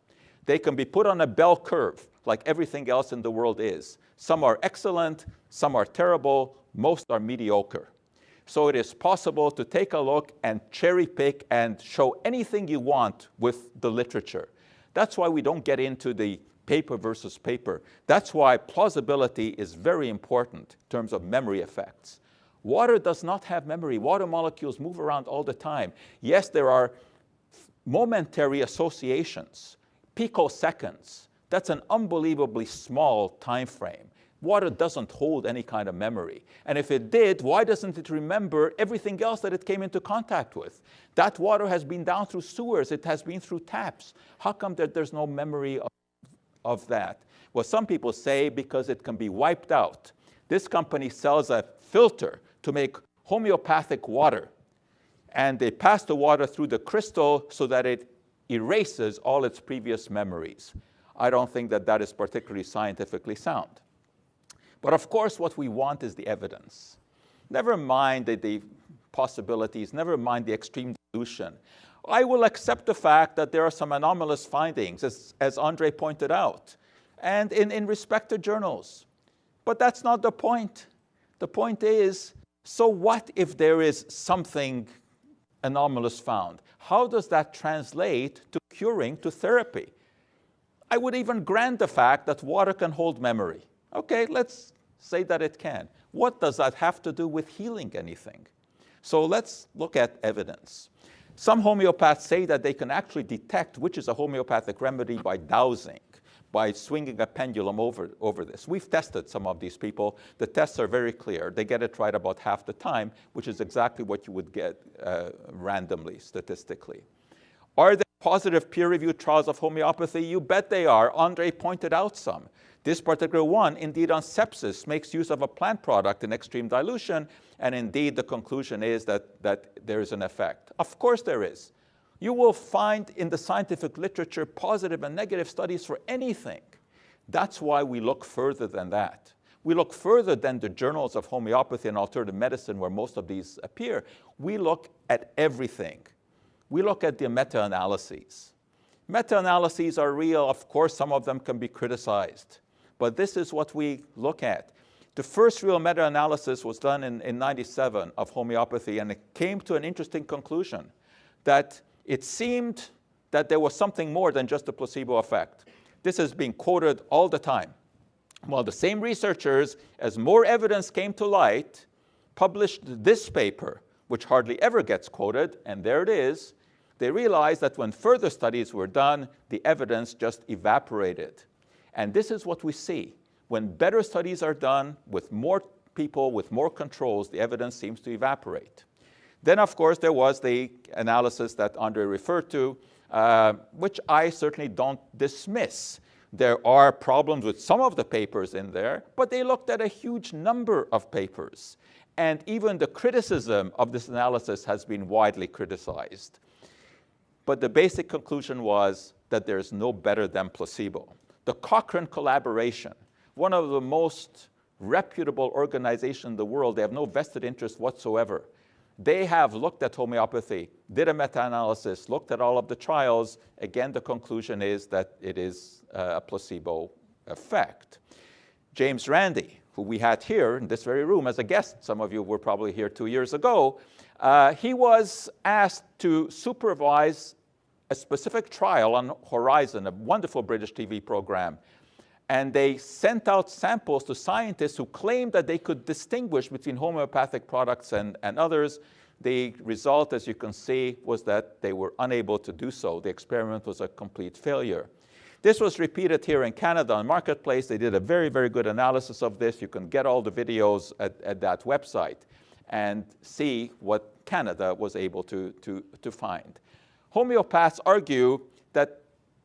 They can be put on a bell curve like everything else in the world is. Some are excellent, some are terrible, most are mediocre. So it is possible to take a look and cherry pick and show anything you want with the literature. That's why we don't get into the paper versus paper. That's why plausibility is very important in terms of memory effects. Water does not have memory. Water molecules move around all the time. Yes, there are momentary associations, picoseconds. That's an unbelievably small time frame. Water doesn't hold any kind of memory. And if it did, why doesn't it remember everything else that it came into contact with? That water has been down through sewers. It has been through taps. How come that there's no memory of that? Well, some people say because it can be wiped out. This company sells a filter to make homeopathic water. And they pass the water through the crystal so that it erases all its previous memories. I don't think that that is particularly scientifically sound. But of course, what we want is the evidence. Never mind the possibilities, never mind the extreme dilution. I will accept the fact that there are some anomalous findings, as André pointed out, and in respected journals. But that's not the point. The point is, so what if there is something anomalous found? How does that translate to curing, to therapy? I would even grant the fact that water can hold memory. Okay, let's say that it can. What does that have to do with healing anything? So let's look at evidence. Some homeopaths say that they can actually detect which is a homeopathic remedy by dowsing, by swinging a pendulum over this. We've tested some of these people. The tests are very clear. They get it right about half the time, which is exactly what you would get randomly, statistically. Are there positive peer-reviewed trials of homeopathy? You bet they are. André pointed out some. This particular one, indeed on sepsis, makes use of a plant product in extreme dilution, and indeed the conclusion is that there is an effect. Of course there is. You will find in the scientific literature positive and negative studies for anything. That's why we look further than that. We look further than the journals of homeopathy and alternative medicine where most of these appear. We look at everything. We look at the meta-analyses. Meta-analyses are real. Of course, some of them can be criticized. But this is what we look at. The first real meta-analysis was done in 97 of homeopathy, and it came to an interesting conclusion that it seemed that there was something more than just a placebo effect. This is being quoted all the time. Well, the same researchers, as more evidence came to light, published this paper, which hardly ever gets quoted, and there it is. They realized that when further studies were done, the evidence just evaporated. And this is what we see. When better studies are done with more people, with more controls, the evidence seems to evaporate. Then, of course, there was the analysis that André referred to, which I certainly don't dismiss. There are problems with some of the papers in there, but they looked at a huge number of papers. And even the criticism of this analysis has been widely criticized. But the basic conclusion was that there's no better than placebo. The Cochrane collaboration, one of the most reputable organizations in the world, they have no vested interest whatsoever. They have looked at homeopathy, did a meta-analysis, looked at all of the trials. Again, the conclusion is that it is a placebo effect. James Randi, who we had here in this very room as a guest, some of you were probably here 2 years ago, he was asked to supervise a specific trial on Horizon, a wonderful British TV program. And they sent out samples to scientists who claimed that they could distinguish between homeopathic products and others. The result, as you can see, was that they were unable to do so. The experiment was a complete failure. This was repeated here in Canada on Marketplace. They did a very, very good analysis of this. You can get all the videos at that website and see what Canada was able to find. Homeopaths argue that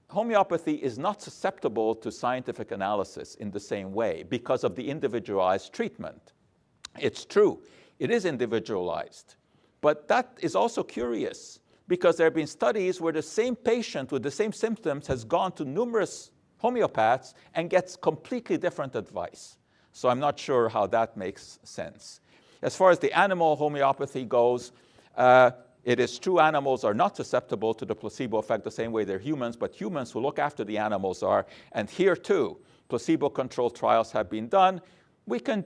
homeopathy is not susceptible to scientific analysis in the same way because of the individualized treatment. It's true, it is individualized, but that is also curious because there have been studies where the same patient with the same symptoms has gone to numerous homeopaths and gets completely different advice. So I'm not sure how that makes sense. As far as the animal homeopathy goes, it is true animals are not susceptible to the placebo effect the same way they're humans, but humans who look after the animals are. And here too, placebo-controlled trials have been done. We can,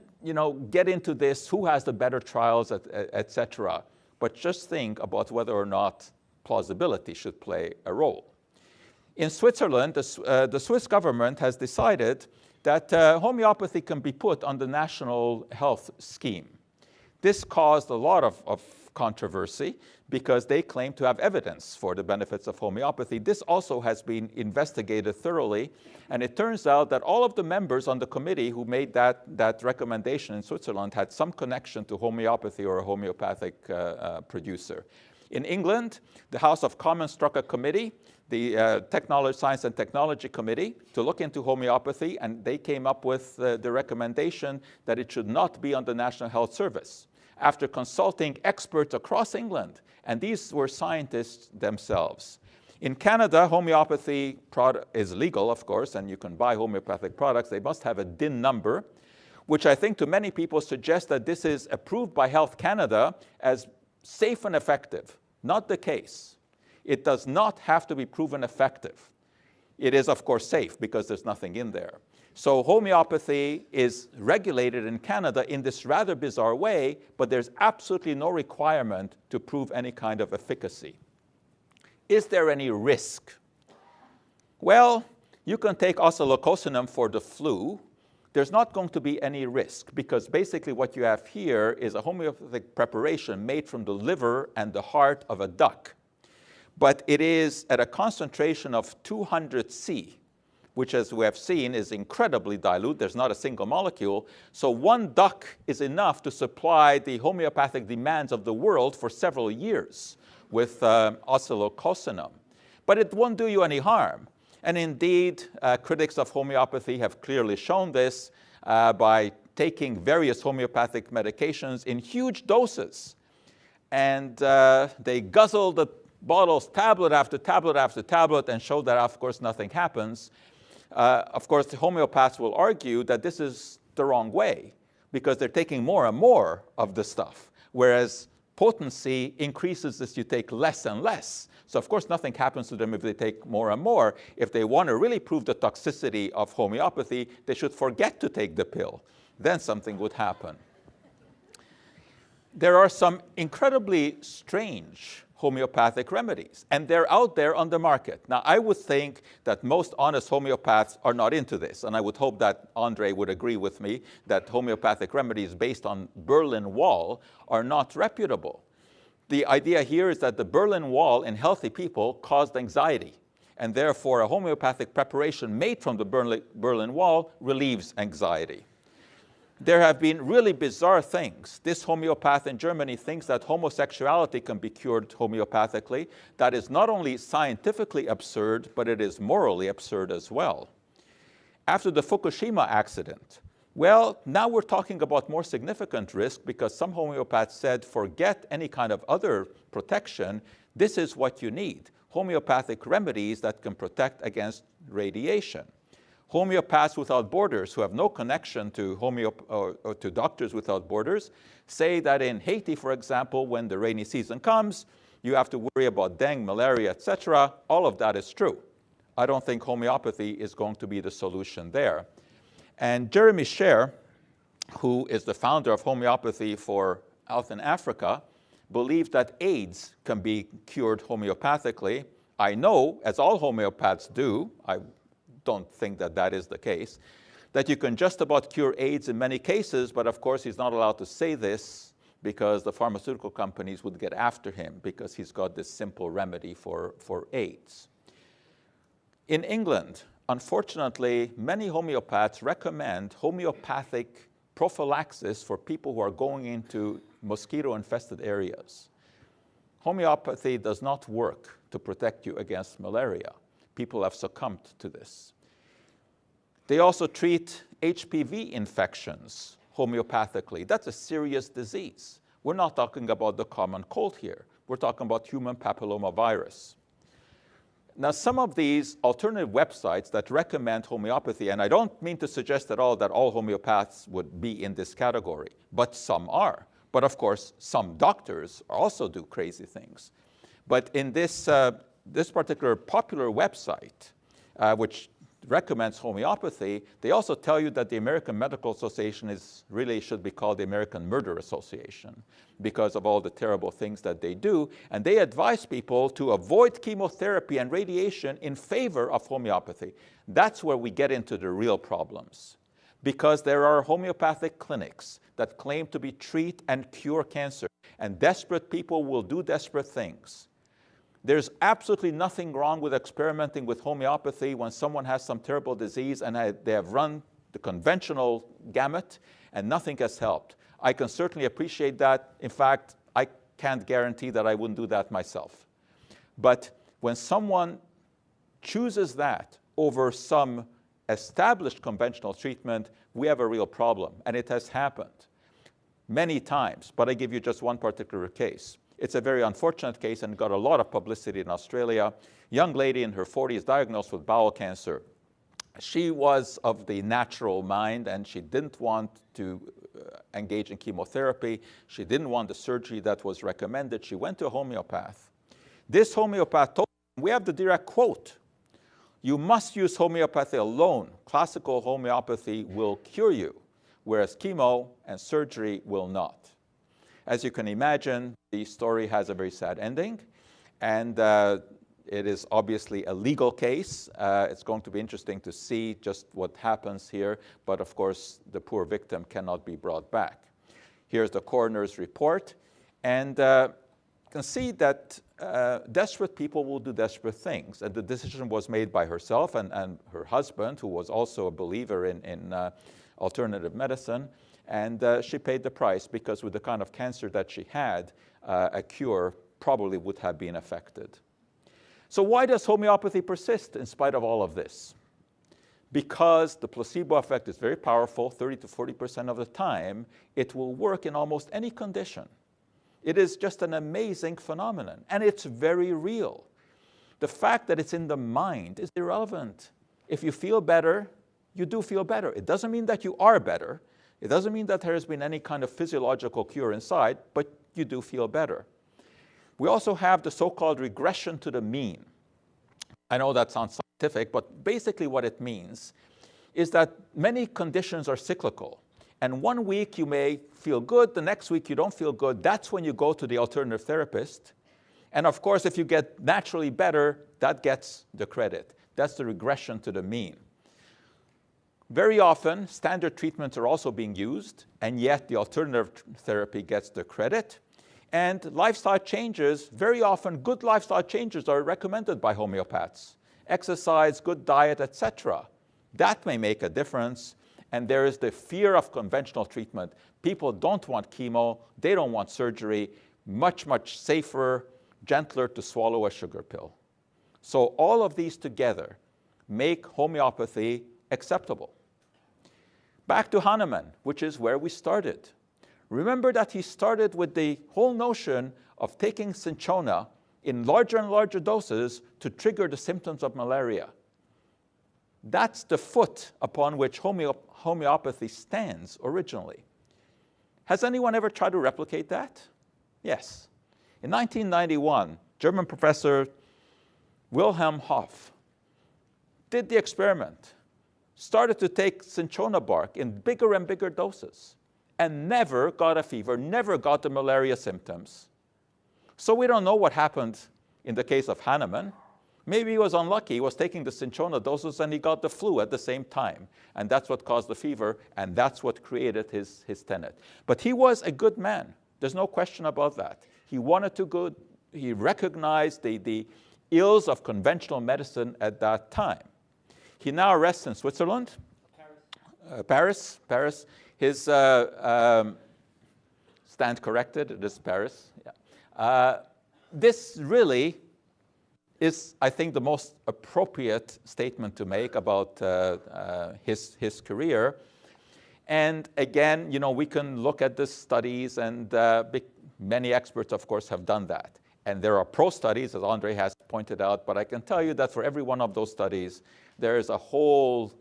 get into this, who has the better trials, et cetera. But just think about whether or not plausibility should play a role. In Switzerland, the Swiss government has decided that homeopathy can be put on the national health scheme. This caused a lot of controversy because they claim to have evidence for the benefits of homeopathy. This also has been investigated thoroughly, and it turns out that all of the members on the committee who made that recommendation in Switzerland had some connection to homeopathy or a homeopathic producer. In England, the House of Commons struck a committee, the Science and Technology Committee, to look into homeopathy, and they came up with the recommendation that it should not be on the National Health Service, after consulting experts across England, and these were scientists themselves. In Canada, homeopathy is legal, of course, and you can buy homeopathic products. They must have a DIN number, which I think to many people suggests that this is approved by Health Canada as safe and effective. Not the case. It does not have to be proven effective. It is, of course, safe because there's nothing in there. So homeopathy is regulated in Canada in this rather bizarre way, but there's absolutely no requirement to prove any kind of efficacy. Is there any risk? Well, you can take oscillocosonum for the flu. There's not going to be any risk because basically what you have here is a homeopathic preparation made from the liver and the heart of a duck. But it is at a concentration of 200 C, which, as we have seen, is incredibly dilute. There's not a single molecule. So one duck is enough to supply the homeopathic demands of the world for several years with oscillocosonum. But it won't do you any harm. And indeed, critics of homeopathy have clearly shown this by taking various homeopathic medications in huge doses. And they guzzle the bottles tablet after tablet after tablet and show that, of course, nothing happens. Of course, the homeopaths will argue that this is the wrong way because they're taking more and more of the stuff, whereas potency increases as you take less and less. So, of course, nothing happens to them if they take more and more. If they want to really prove the toxicity of homeopathy, they should forget to take the pill. Then something would happen. There are some incredibly strange homeopathic remedies, and they're out there on the market. Now, I would think that most honest homeopaths are not into this, and I would hope that André would agree with me that homeopathic remedies based on Berlin Wall are not reputable. The idea here is that the Berlin Wall in healthy people caused anxiety, and therefore a homeopathic preparation made from the Berlin Wall relieves anxiety. There have been really bizarre things. This homeopath in Germany thinks that homosexuality can be cured homeopathically. That is not only scientifically absurd, but it is morally absurd as well. After the Fukushima accident, well, now we're talking about more significant risk because some homeopaths said, forget any kind of other protection. This is what you need, homeopathic remedies that can protect against radiation. Homeopaths Without Borders, who have no connection to to Doctors Without Borders, say that in Haiti, for example, when the rainy season comes, you have to worry about dengue, malaria, etc. All of that is true. I don't think homeopathy is going to be the solution there. And Jeremy Sher, who is the founder of Homeopathy for Health in Africa, believes that AIDS can be cured homeopathically. I know, as all homeopaths do, I don't think that that is the case, that you can just about cure AIDS in many cases, but of course he's not allowed to say this because the pharmaceutical companies would get after him because he's got this simple remedy for AIDS. In England, unfortunately, many homeopaths recommend homeopathic prophylaxis for people who are going into mosquito-infested areas. Homeopathy does not work to protect you against malaria. People have succumbed to this. They also treat HPV infections homeopathically. That's a serious disease. We're not talking about the common cold here. We're talking about human papillomavirus. Now, some of these alternative websites that recommend homeopathy, and I don't mean to suggest at all that all homeopaths would be in this category, but some are. But of course, some doctors also do crazy things. But in this particular popular website, which recommends homeopathy, they also tell you that the American Medical Association really should be called the American Murder Association because of all the terrible things that they do. And they advise people to avoid chemotherapy and radiation in favor of homeopathy. That's where we get into the real problems. Because there are homeopathic clinics that claim to treat and cure cancer, and desperate people will do desperate things. There's absolutely nothing wrong with experimenting with homeopathy when someone has some terrible disease and they have run the conventional gamut and nothing has helped. I can certainly appreciate that. In fact, I can't guarantee that I wouldn't do that myself. But when someone chooses that over some established conventional treatment, we have a real problem, and it has happened many times, but I give you just one particular case. It's a very unfortunate case and got a lot of publicity in Australia. Young lady in her 40s diagnosed with bowel cancer. She was of the natural mind and she didn't want to engage in chemotherapy. She didn't want the surgery that was recommended. She went to a homeopath. This homeopath told her, we have the direct quote, "You must use homeopathy alone. Classical homeopathy will cure you, whereas chemo and surgery will not." As you can imagine, the story has a very sad ending, and it is obviously a legal case. It's going to be interesting to see just what happens here, but of course, the poor victim cannot be brought back. Here's the coroner's report, and you can see that desperate people will do desperate things, and the decision was made by herself and her husband, who was also a believer in alternative medicine. And she paid the price because with the kind of cancer that she had, a cure probably would have been affected. So why does homeopathy persist in spite of all of this? Because the placebo effect is very powerful, 30 to 40% of the time. It will work in almost any condition. It is just an amazing phenomenon, and it's very real. The fact that it's in the mind is irrelevant. If you feel better, you do feel better. It doesn't mean that you are better. It doesn't mean that there has been any kind of physiological cure inside, but you do feel better. We also have the so-called regression to the mean. I know that sounds scientific, but basically what it means is that many conditions are cyclical. And one week you may feel good, the next week you don't feel good. That's when you go to the alternative therapist. And of course, if you get naturally better, that gets the credit. That's the regression to the mean. Very often, standard treatments are also being used, and yet the alternative therapy gets the credit. And lifestyle changes, very often good lifestyle changes are recommended by homeopaths. Exercise, good diet, etc. That may make a difference. And there is the fear of conventional treatment. People don't want chemo, they don't want surgery, much, much safer, gentler to swallow a sugar pill. So all of these together make homeopathy acceptable. Back to Hahnemann, which is where we started. Remember that he started with the whole notion of taking cinchona in larger and larger doses to trigger the symptoms of malaria. That's the foot upon which homeopathy stands originally. Has anyone ever tried to replicate that? Yes. In 1991, German professor Wilhelm Hoff did the experiment, started to take cinchona bark in bigger and bigger doses, and never got a fever, never got the malaria symptoms. So we don't know what happened in the case of Hahnemann. Maybe he was unlucky, he was taking the cinchona doses and he got the flu at the same time. And that's what caused the fever, and that's what created his tenet. But he was a good man. There's no question about that. He wanted to good, he recognized the ills of conventional medicine at that time. He now rests in Switzerland. Paris. His, stand corrected, it is Paris. Yeah. This really is, I think, the most appropriate statement to make about his career. And again, you know, we can look at the studies, and many experts, of course, have done that. And there are pro studies, as André has pointed out, but I can tell you that for every one of those studies, there is a whole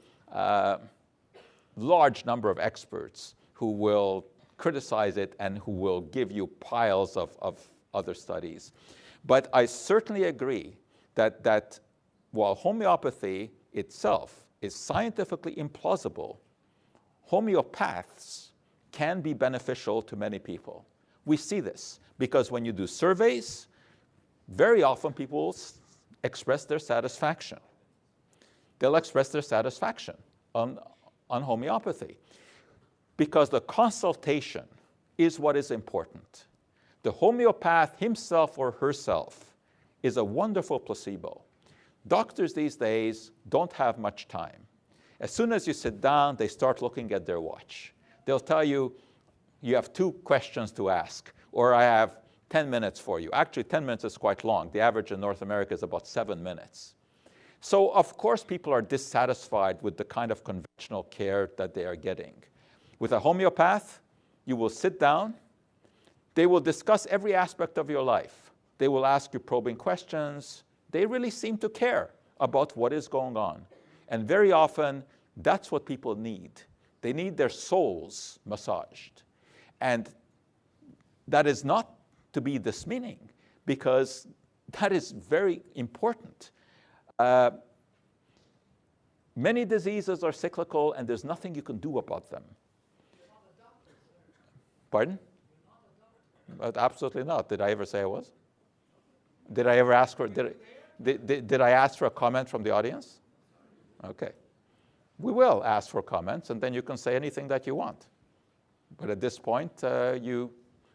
large number of experts who will criticize it and who will give you piles of other studies. But I certainly agree that while homeopathy itself is scientifically implausible, homeopaths can be beneficial to many people. We see this because when you do surveys, very often people express their satisfaction. They'll express their satisfaction on homeopathy because the consultation is what is important. The homeopath himself or herself is a wonderful placebo. Doctors these days don't have much time. As soon as you sit down, they start looking at their watch. They'll tell you, you have 2 questions to ask, or I have 10 minutes for you. Actually, 10 minutes is quite long. The average in North America is about 7 minutes. So, of course, people are dissatisfied with the kind of conventional care that they are getting. With a homeopath, you will sit down. They will discuss every aspect of your life. They will ask you probing questions. They really seem to care about what is going on. And very often, that's what people need. They need their souls massaged. And that is not to be dismeaning, because that is very important. Many diseases are cyclical, and there's nothing you can do about them. Pardon? But absolutely not. Did I ever say I was? Did I ever ask for, did I ask for a comment from the audience? Okay. We will ask for comments, and then you can say anything that you want. But at this point, you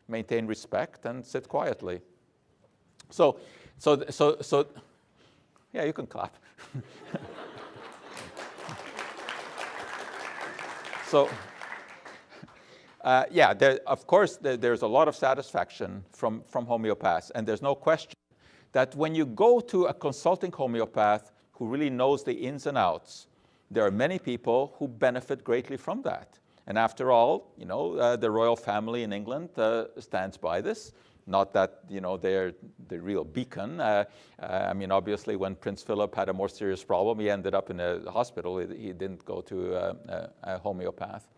maintain respect and sit quietly. So yeah, you can clap. So, yeah, of course, there's a lot of satisfaction from homeopaths, and there's no question that when you go to a consulting homeopath who really knows the ins and outs, there are many people who benefit greatly from that. And after all, you know, the royal family in England stands by this. Not that, you know, they're the real beacon. I mean, obviously, when Prince Philip had a more serious problem, he ended up in a hospital. He didn't go to a homeopath.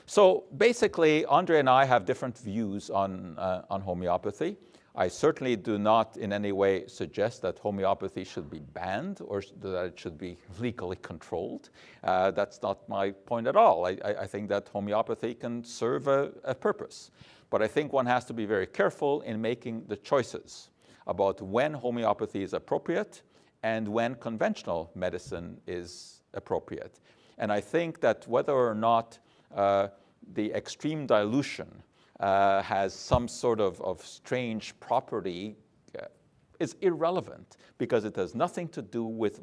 So basically, André and I have different views on homeopathy. I certainly do not in any way suggest that homeopathy should be banned or that it should be legally controlled. That's not my point at all. I think that homeopathy can serve a purpose. But I think one has to be very careful in making the choices. about when homeopathy is appropriate and when conventional medicine is appropriate. And I think that whether or not the extreme dilution has some sort of strange property is irrelevant, because it has nothing to do with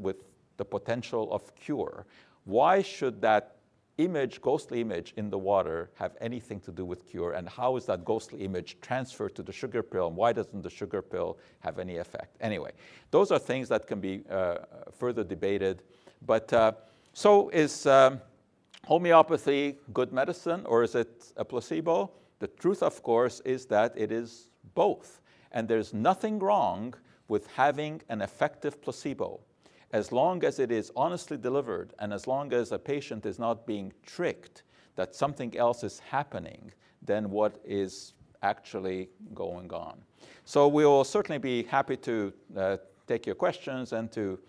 the potential of cure. Why should that image, ghostly image in the water, have anything to do with cure? And how is that ghostly image transferred to the sugar pill? And why doesn't the sugar pill have any effect? Anyway, those are things that can be further debated. But so is homeopathy good medicine, or is it a placebo? The truth, of course, is that it is both. And there's nothing wrong with having an effective placebo, as long as it is honestly delivered and as long as a patient is not being tricked that something else is happening than what is actually going on. So we will certainly be happy to take your questions and to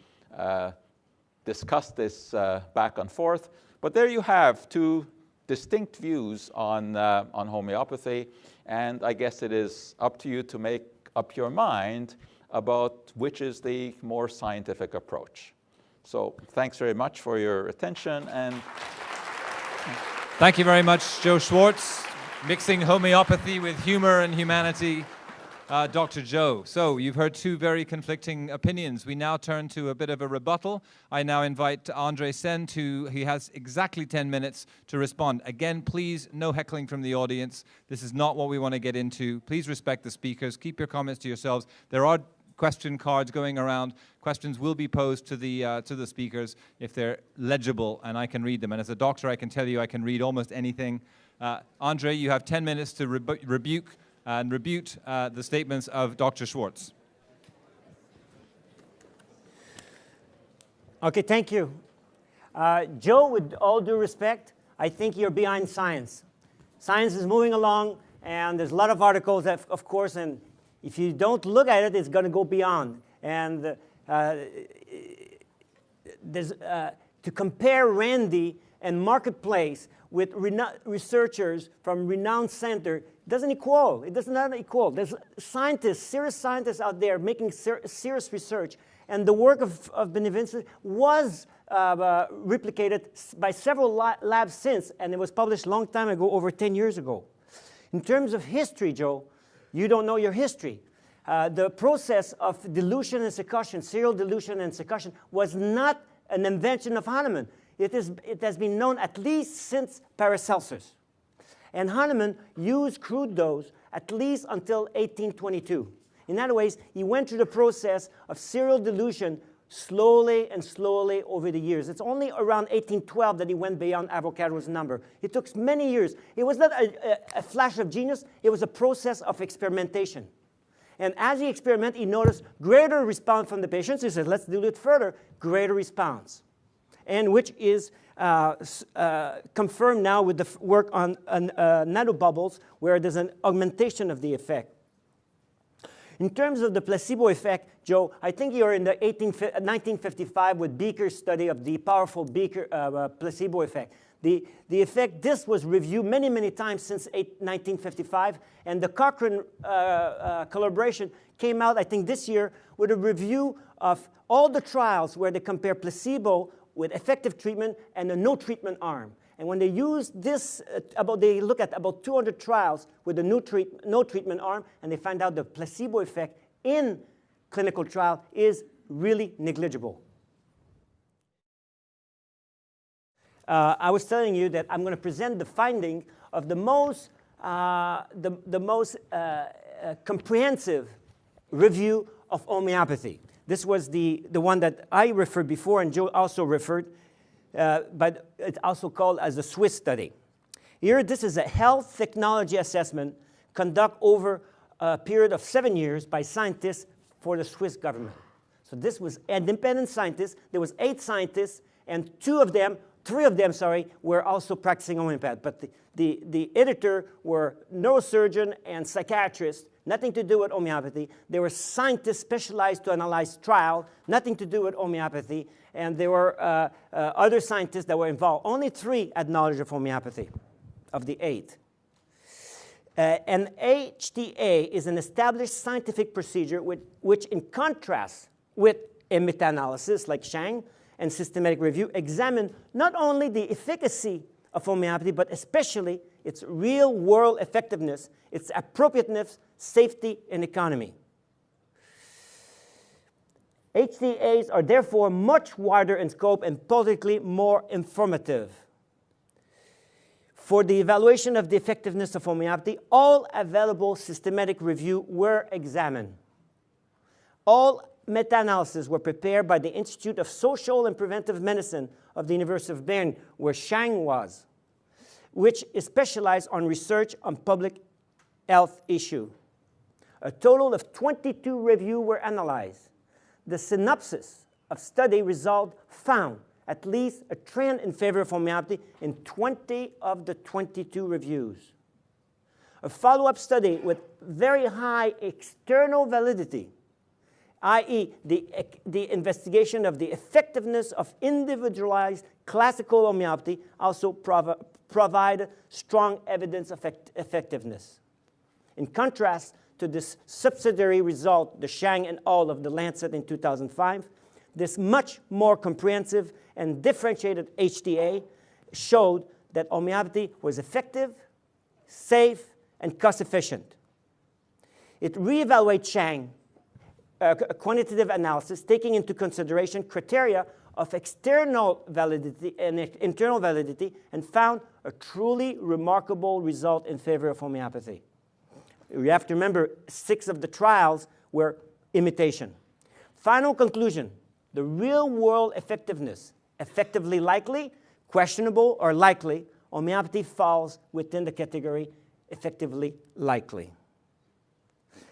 discuss this back and forth. But there you have two distinct views on homeopathy, and I guess it is up to you to make up your mind about which is the more scientific approach. So thanks very much for your attention. And thank you very much, Joe Schwarcz, mixing homeopathy with humor and humanity. Dr. Joe. So you've heard two very conflicting opinions. We now turn to a bit of a rebuttal. I now invite André Sen he has exactly 10 minutes to respond. Again, please, no heckling from the audience. This is not what we want to get into. Please respect the speakers. Keep your comments to yourselves. There are question cards going around. Questions will be posed to the speakers if they're legible and I can read them. And as a doctor, I can tell you I can read almost anything. André, you have 10 minutes to rebuke and rebut the statements of Dr. Schwarcz. Okay, thank you. Joe, with all due respect, I think you're behind science. Science is moving along, and there's a lot of articles, of course, and if you don't look at it, it's going to go beyond. And to compare Randy and Marketplace with researchers from renowned center doesn't equal. It does not equal. There's scientists, serious scientists out there making serious research, and the work of Benevincent was replicated by several labs since, and it was published a long time ago, over 10 years ago. In terms of history, Joe, you don't know your history. The process of dilution and succussion, serial dilution and succussion, was not an invention of Hahnemann. It has been known at least since Paracelsus. And Hahnemann used crude dose at least until 1822. In other ways, he went through the process of serial dilution slowly and slowly over the years. It's only around 1812 that he went beyond Avogadro's number. It took many years. It was not a flash of genius. It was a process of experimentation. And as he experimented, he noticed greater response from the patients. He said, let's do it further, greater response. And which is confirmed now with the work on nanobubbles, where there's an augmentation of the effect. In terms of the placebo effect, Joe, I think you're in the 1955 with Beaker's study of the powerful Beaker placebo effect. The effect, this was reviewed many, many times since 1955, and the Cochrane collaboration came out, I think this year, with a review of all the trials where they compare placebo with effective treatment and a no treatment arm. And when they use this, they look at about 200 trials with a no treatment arm, and they find out the placebo effect in clinical trial is really negligible. I was telling you that I'm going to present the finding of the most comprehensive review of homeopathy. This was the one that I referred before, and Joe also referred, but it's also called as the Swiss study. Here, this is a health technology assessment conducted over a period of 7 years by scientists for the Swiss government. So this was independent scientists. There was 8 scientists, and 3 of them, were also practicing homeopathy. But the editor were neurosurgeon and psychiatrists, nothing to do with homeopathy. There were scientists specialized to analyze trial, nothing to do with homeopathy. And there were other scientists that were involved. Only 3 had knowledge of homeopathy, of the 8. An HTA is an established scientific procedure which, in contrast with a meta-analysis like Schwarcz and systematic review, examine not only the efficacy of homeopathy, but especially its real-world effectiveness, its appropriateness, safety, and economy. HTAs are therefore much wider in scope and politically more informative. For the evaluation of the effectiveness of homeopathy, all available systematic reviews were examined. All meta-analyses were prepared by the Institute of Social and Preventive Medicine of the University of Bern, where Schwarcz was, which is specialized on research on public health issues. A total of 22 reviews were analyzed. The synopsis of study result found at least a trend in favor of homeopathy in 20 of the 22 reviews. A follow-up study with very high external validity, i.e. the investigation of the effectiveness of individualized classical homeopathy, also provided strong evidence of effectiveness. In contrast to this subsidiary result, the Schwarcz et al. Of the Lancet in 2005, this much more comprehensive and differentiated HTA showed that homeopathy was effective, safe, and cost-efficient. It reevaluated Schwarcz a quantitative analysis taking into consideration criteria of external validity and internal validity and found a truly remarkable result in favor of homeopathy. You have to remember 6 of the trials were imitation. Final conclusion, the real-world effectiveness, effectively likely, questionable, or likely, homeopathy falls within the category effectively likely.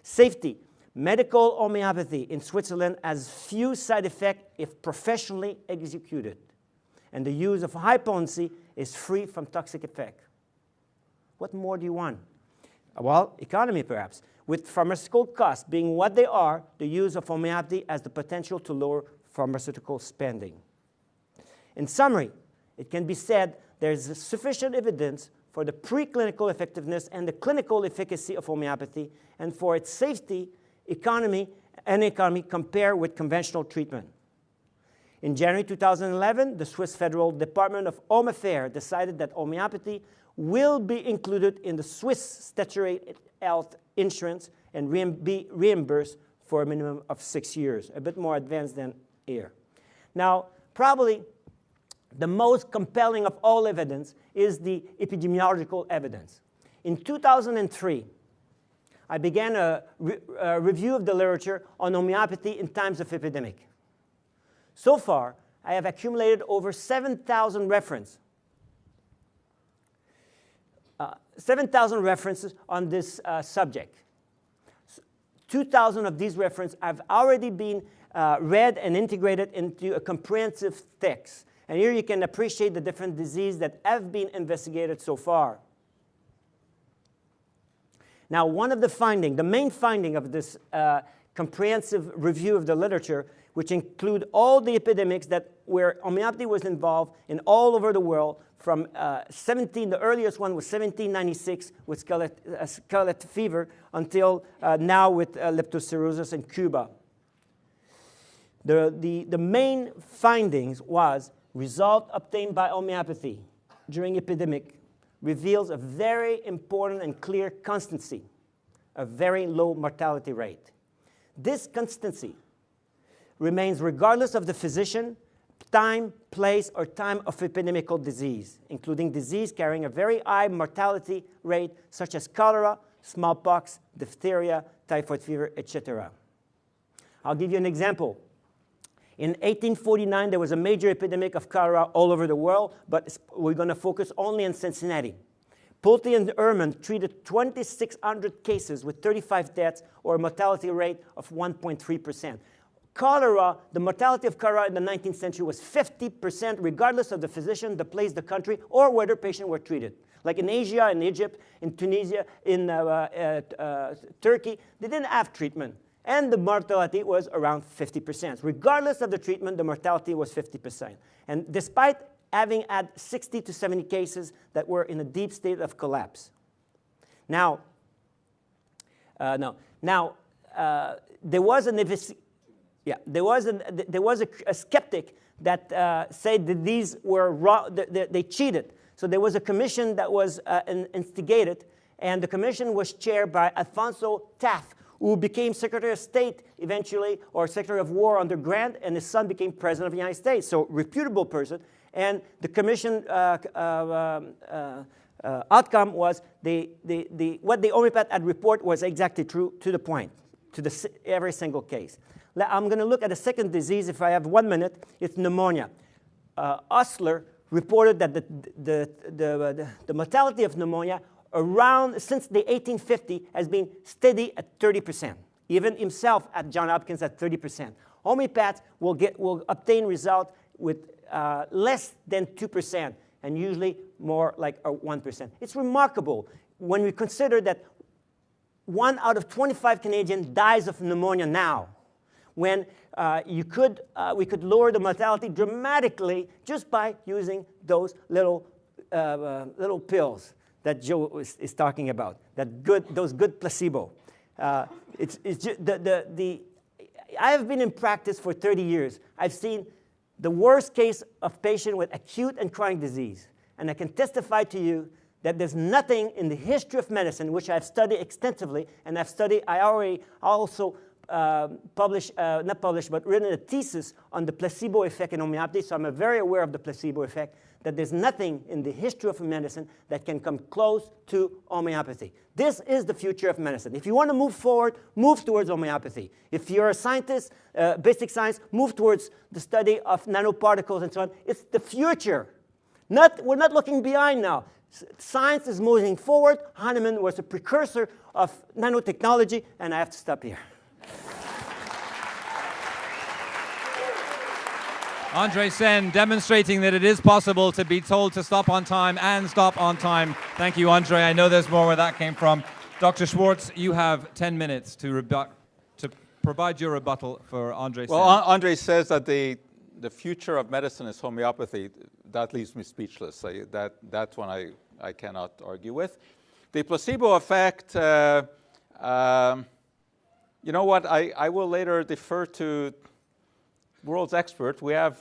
Safety. Medical homeopathy in Switzerland has few side effects if professionally executed, and the use of high potency is free from toxic effect. What more do you want? Well, economy perhaps. With pharmaceutical costs being what they are, the use of homeopathy has the potential to lower pharmaceutical spending. In summary, it can be said there is sufficient evidence for the preclinical effectiveness and the clinical efficacy of homeopathy, and for its safety, economy compared with conventional treatment. In January 2011, the Swiss Federal Department of Home Affairs decided that homeopathy will be included in the Swiss statutory health insurance and be reimbursed for a minimum of 6 years, a bit more advanced than here. Now, probably the most compelling of all evidence is the epidemiological evidence. In 2003, I began a review of the literature on homeopathy in times of epidemic. So far, I have accumulated over 7,000 references. 7,000 references on this subject. 2,000 of these references have already been read and integrated into a comprehensive text. And here you can appreciate the different diseases that have been investigated so far. Now, one of the findings, the main finding of this comprehensive review of the literature, which include all the epidemics that where homeopathy was involved in all over the world, from the earliest one was 1796 with scarlet fever until now with leptospirosis in Cuba. The main findings was result obtained by homeopathy during epidemic reveals a very important and clear constancy, a very low mortality rate. This constancy remains regardless of the physician, time, place, or time of epidemical disease, including disease carrying a very high mortality rate such as cholera, smallpox, diphtheria, typhoid fever, etc. I'll give you an example. In 1849, there was a major epidemic of cholera all over the world, but we're going to focus only on Cincinnati. Pulte and Ehrman treated 2,600 cases with 35 deaths, or a mortality rate of 1.3%. Cholera, the mortality of cholera in the 19th century was 50%, regardless of the physician, the place, the country, or where the patient were treated. Like in Asia, in Egypt, in Tunisia, in Turkey, they didn't have treatment. And the mortality was around 50%. Regardless of the treatment, the mortality was 50%. And despite having had 60 to 70 cases that were in a deep state of collapse. Now, No. Now, there was a skeptic that said that these were wrong, they cheated. So there was a commission that was instigated, and the commission was chaired by Alfonso Taft, who became Secretary of State eventually, or Secretary of War under Grant, and his son became President of the United States. So reputable person. And the commission outcome was what the homeopath had report was exactly true, to the point, to every single case. I'm going to look at a second disease. If I have 1 minute, it's pneumonia. Osler reported that the mortality of pneumonia since the 1850 has been steady at 30%. Even himself at Johns Hopkins at 30%. Homeopaths will obtain results with less than 2%, and usually more like 1%. It's remarkable when we consider that 1 out of 25 Canadians dies of pneumonia now, when we could lower the mortality dramatically just by using those little pills that Joe is talking about, those good placebo. I have been in practice for 30 years. I've seen the worst case of patient with acute and chronic disease. And I can testify to you that there's nothing in the history of medicine, which I've studied extensively, and I already also written a thesis on the placebo effect in homeopathy, so I'm very aware of the placebo effect, that there's nothing in the history of medicine that can come close to homeopathy. This is the future of medicine. If you want to move forward, move towards homeopathy. If you're a scientist, basic science, move towards the study of nanoparticles and so on. It's the future. We're not looking behind now. Science is moving forward. Hahnemann was a precursor of nanotechnology, and I have to stop here. André Saine demonstrating that it is possible to be told to stop on time and stop on time. Thank you, André. I know there's more where that came from. Dr. Schwarcz, you have 10 minutes to provide your rebuttal for André Saine. Well, André says that the future of medicine is homeopathy. That leaves me speechless. That's one I cannot argue with. The placebo effect, you know what, I will later defer to world's expert. We have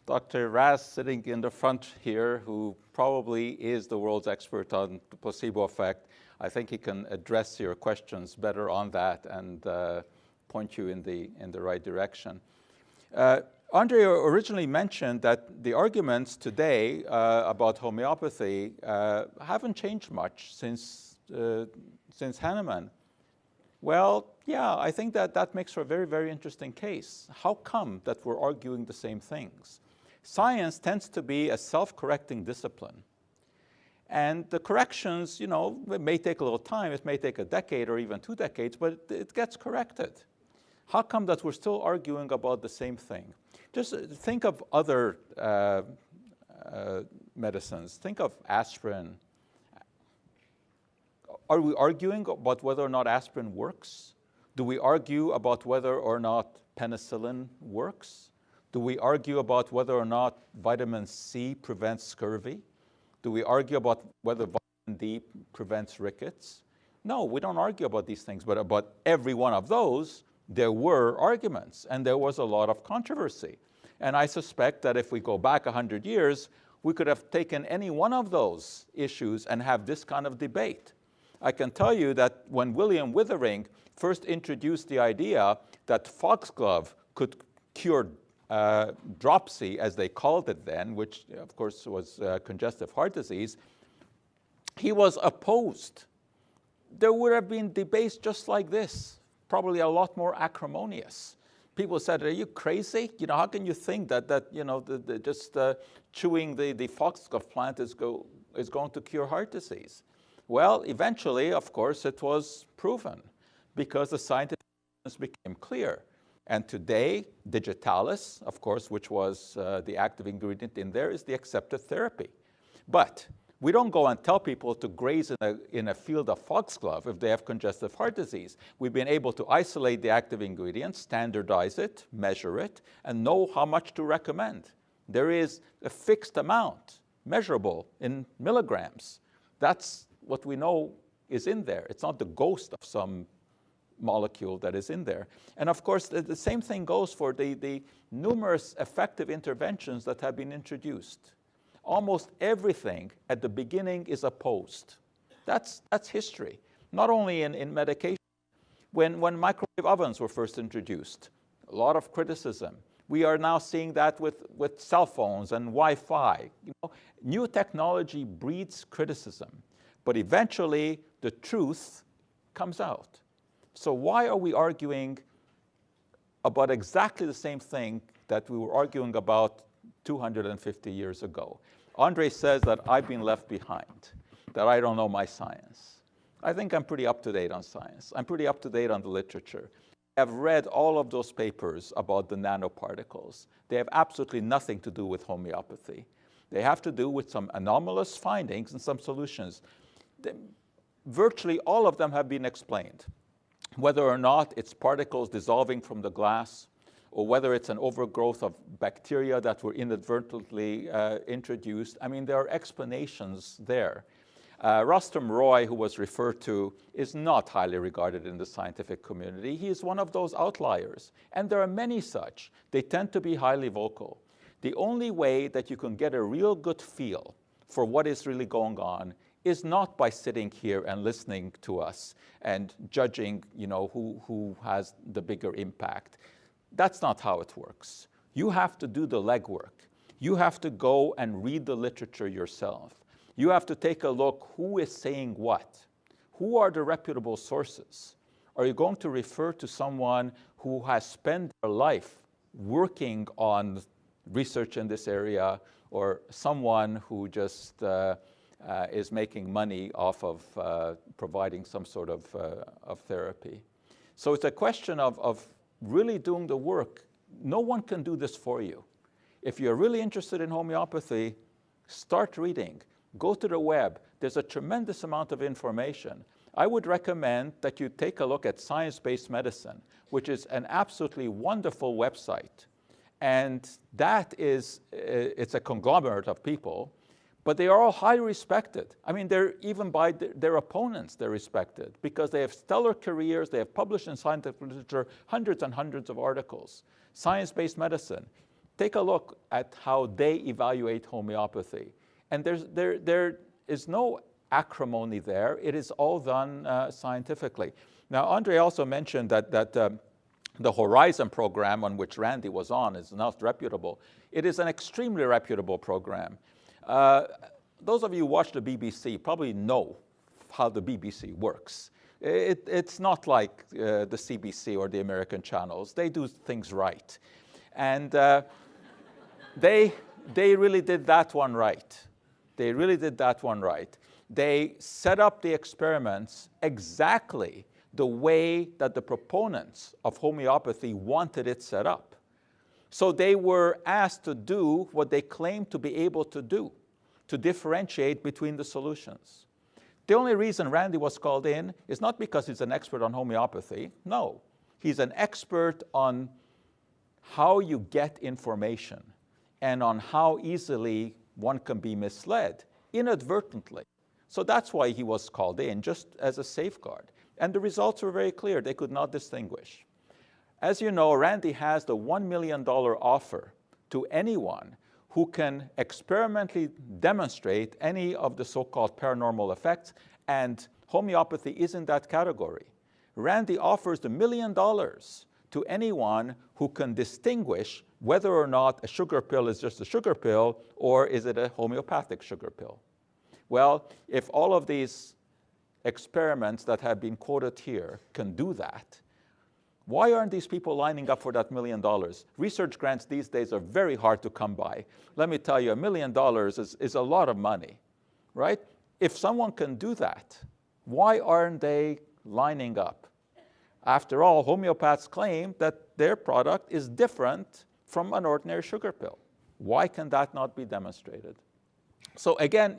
Dr. Raz sitting in the front here, who probably is the world's expert on the placebo effect. I think he can address your questions better on that and point you in the right direction. André originally mentioned that the arguments today about homeopathy haven't changed much since Hahnemann. Well, yeah, I think that makes for a very, very interesting case. How come that we're arguing the same things? Science tends to be a self-correcting discipline. And the corrections, it may take a little time, it may take a decade or even 2 decades, but it gets corrected. How come that we're still arguing about the same thing? Just think of other medicines. Think of aspirin. Are we arguing about whether or not aspirin works? Do we argue about whether or not penicillin works? Do we argue about whether or not vitamin C prevents scurvy? Do we argue about whether vitamin D prevents rickets? No, we don't argue about these things, but about every one of those, there were arguments, and there was a lot of controversy. And I suspect that if we go back 100 years, we could have taken any one of those issues and have this kind of debate. I can tell you that when William Withering first introduced the idea that foxglove could cure dropsy, as they called it then, which of course was congestive heart disease, he was opposed. There would have been debates just like this, probably a lot more acrimonious. People said, "Are you crazy? How can you think that just chewing the foxglove plant is going to cure heart disease?" Well, eventually, of course, it was proven because the scientific evidence became clear. And today, digitalis, of course, which was the active ingredient in there, is the accepted therapy. But we don't go and tell people to graze in a field of foxglove if they have congestive heart disease. We've been able to isolate the active ingredient, standardize it, measure it, and know how much to recommend. There is a fixed amount, measurable in milligrams. That's what we know is in there. It's not the ghost of some molecule that is in there. And of course, the same thing goes for the numerous effective interventions that have been introduced. Almost everything at the beginning is opposed. That's history, not only in medication. When microwave ovens were first introduced, a lot of criticism. We are now seeing that with cell phones and Wi-Fi. New technology breeds criticism, but eventually the truth comes out. So why are we arguing about exactly the same thing that we were arguing about 250 years ago? André says that I've been left behind, that I don't know my science. I think I'm pretty up to date on science. I'm pretty up to date on the literature. I've read all of those papers about the nanoparticles. They have absolutely nothing to do with homeopathy. They have to do with some anomalous findings and some solutions. Virtually all of them have been explained. Whether or not it's particles dissolving from the glass, or whether it's an overgrowth of bacteria that were inadvertently introduced. I mean, there are explanations there. Rustum Roy, who was referred to, is not highly regarded in the scientific community. He is one of those outliers, and there are many such. They tend to be highly vocal. The only way that you can get a real good feel for what is really going on is not by sitting here and listening to us and judging, who has the bigger impact. That's not how it works. You have to do the legwork. You have to go and read the literature yourself. You have to take a look who is saying what. Who are the reputable sources? Are you going to refer to someone who has spent their life working on research in this area, or someone who just is making money off of providing some sort of therapy? So it's a question of really doing the work. No one can do this for you. If you're really interested in homeopathy, start reading. Go to the web. There's a tremendous amount of information. I would recommend that you take a look at Science-Based Medicine, which is an absolutely wonderful website. And that is, it's a conglomerate of people, but they are all highly respected. I mean, they're even by their opponents, they're respected because they have stellar careers. They have published in scientific literature hundreds and hundreds of articles. Science-Based Medicine. Take a look at how they evaluate homeopathy. And there is no acrimony there. It is all done scientifically. Now, André also mentioned that the Horizon program on which Randy was on is not reputable. It is an extremely reputable program. Those of you who watch the BBC probably know how the BBC works. It's not like the CBC or the American channels. They do things right. And they really did that one right. They really did that one right. They set up the experiments exactly the way that the proponents of homeopathy wanted it set up. So they were asked to do what they claimed to be able to do, to differentiate between the solutions. The only reason Randy was called in is not because he's an expert on homeopathy. No, he's an expert on how you get information and on how easily one can be misled inadvertently. So that's why he was called in, just as a safeguard. And the results were very clear. They could not distinguish. As you know, Randy has the $1 million offer to anyone who can experimentally demonstrate any of the so-called paranormal effects, and homeopathy is in that category. Randy offers the $1 million to anyone who can distinguish whether or not a sugar pill is just a sugar pill or is it a homeopathic sugar pill. Well, if all of these experiments that have been quoted here can do that, why aren't these people lining up for that $1 million? Research grants these days are very hard to come by. Let me tell you, $1 million is a lot of money, right? If someone can do that, why aren't they lining up? After all, homeopaths claim that their product is different from an ordinary sugar pill. Why can that not be demonstrated? So again,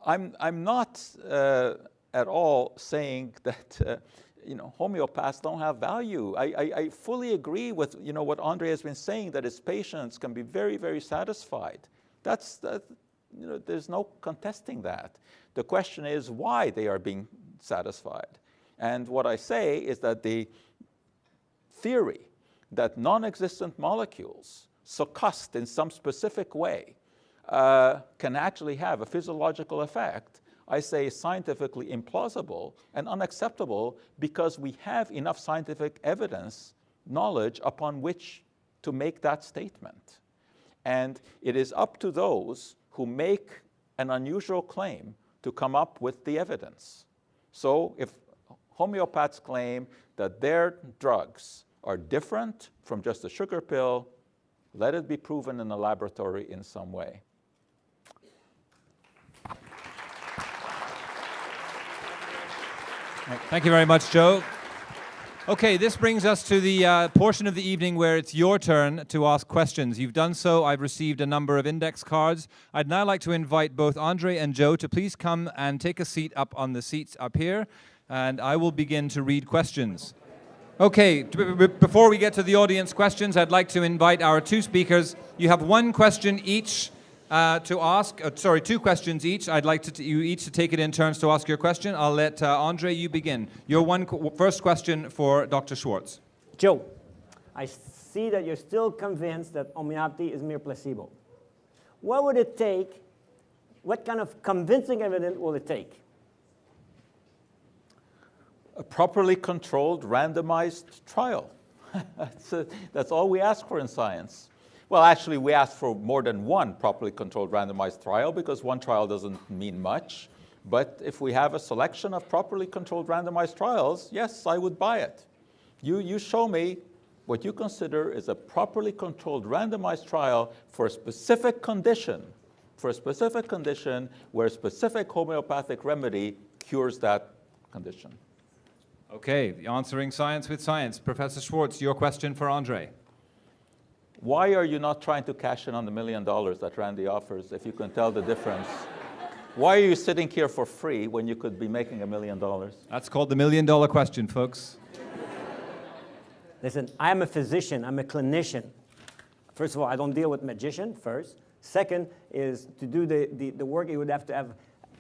I'm not at all saying that homeopaths don't have value. I fully agree with what André has been saying, that his patients can be very, very satisfied. That's there's no contesting that. The question is why they are being satisfied. And what I say is that the theory that non-existent molecules succussed in some specific way can actually have a physiological effect, I say is scientifically implausible and unacceptable because we have enough scientific evidence, knowledge upon which to make that statement. And it is up to those who make an unusual claim to come up with the evidence. So if homeopaths claim that their drugs are different from just a sugar pill, let it be proven in a laboratory in some way. Thank you very much, Joe. Okay, this brings us to the portion of the evening where it's your turn to ask questions. You've done so. I've received a number of index cards. I'd now like to invite both André and Joe to please come and take a seat up on the seats up here, and I will begin to read questions. Okay, before we get to the audience questions, I'd like to invite our two speakers. You have one question each to ask, two questions each. I'd like you each to take it in turns to ask your question. I'll let André, you begin. Your first question for Dr. Schwarcz. Joe, I see that you're still convinced that homeopathy is mere placebo. What would it take? What kind of convincing evidence will it take? A properly controlled, randomized trial. That's all we ask for in science. Well, actually, we ask for more than one properly controlled randomized trial because one trial doesn't mean much. But if we have a selection of properly controlled randomized trials, yes, I would buy it. You show me what you consider is a properly controlled randomized trial for a specific condition, where a specific homeopathic remedy cures that condition. Okay, answering science with science. Professor Schwarcz, your question for André. Why are you not trying to cash in on the $1 million that Randy offers, if you can tell the difference? Why are you sitting here for free when you could be making $1 million? That's called the $1 million question, folks. Listen, I'm a physician, I'm a clinician. First of all, I don't deal with magicians, first. Second is to do the work, you would have to have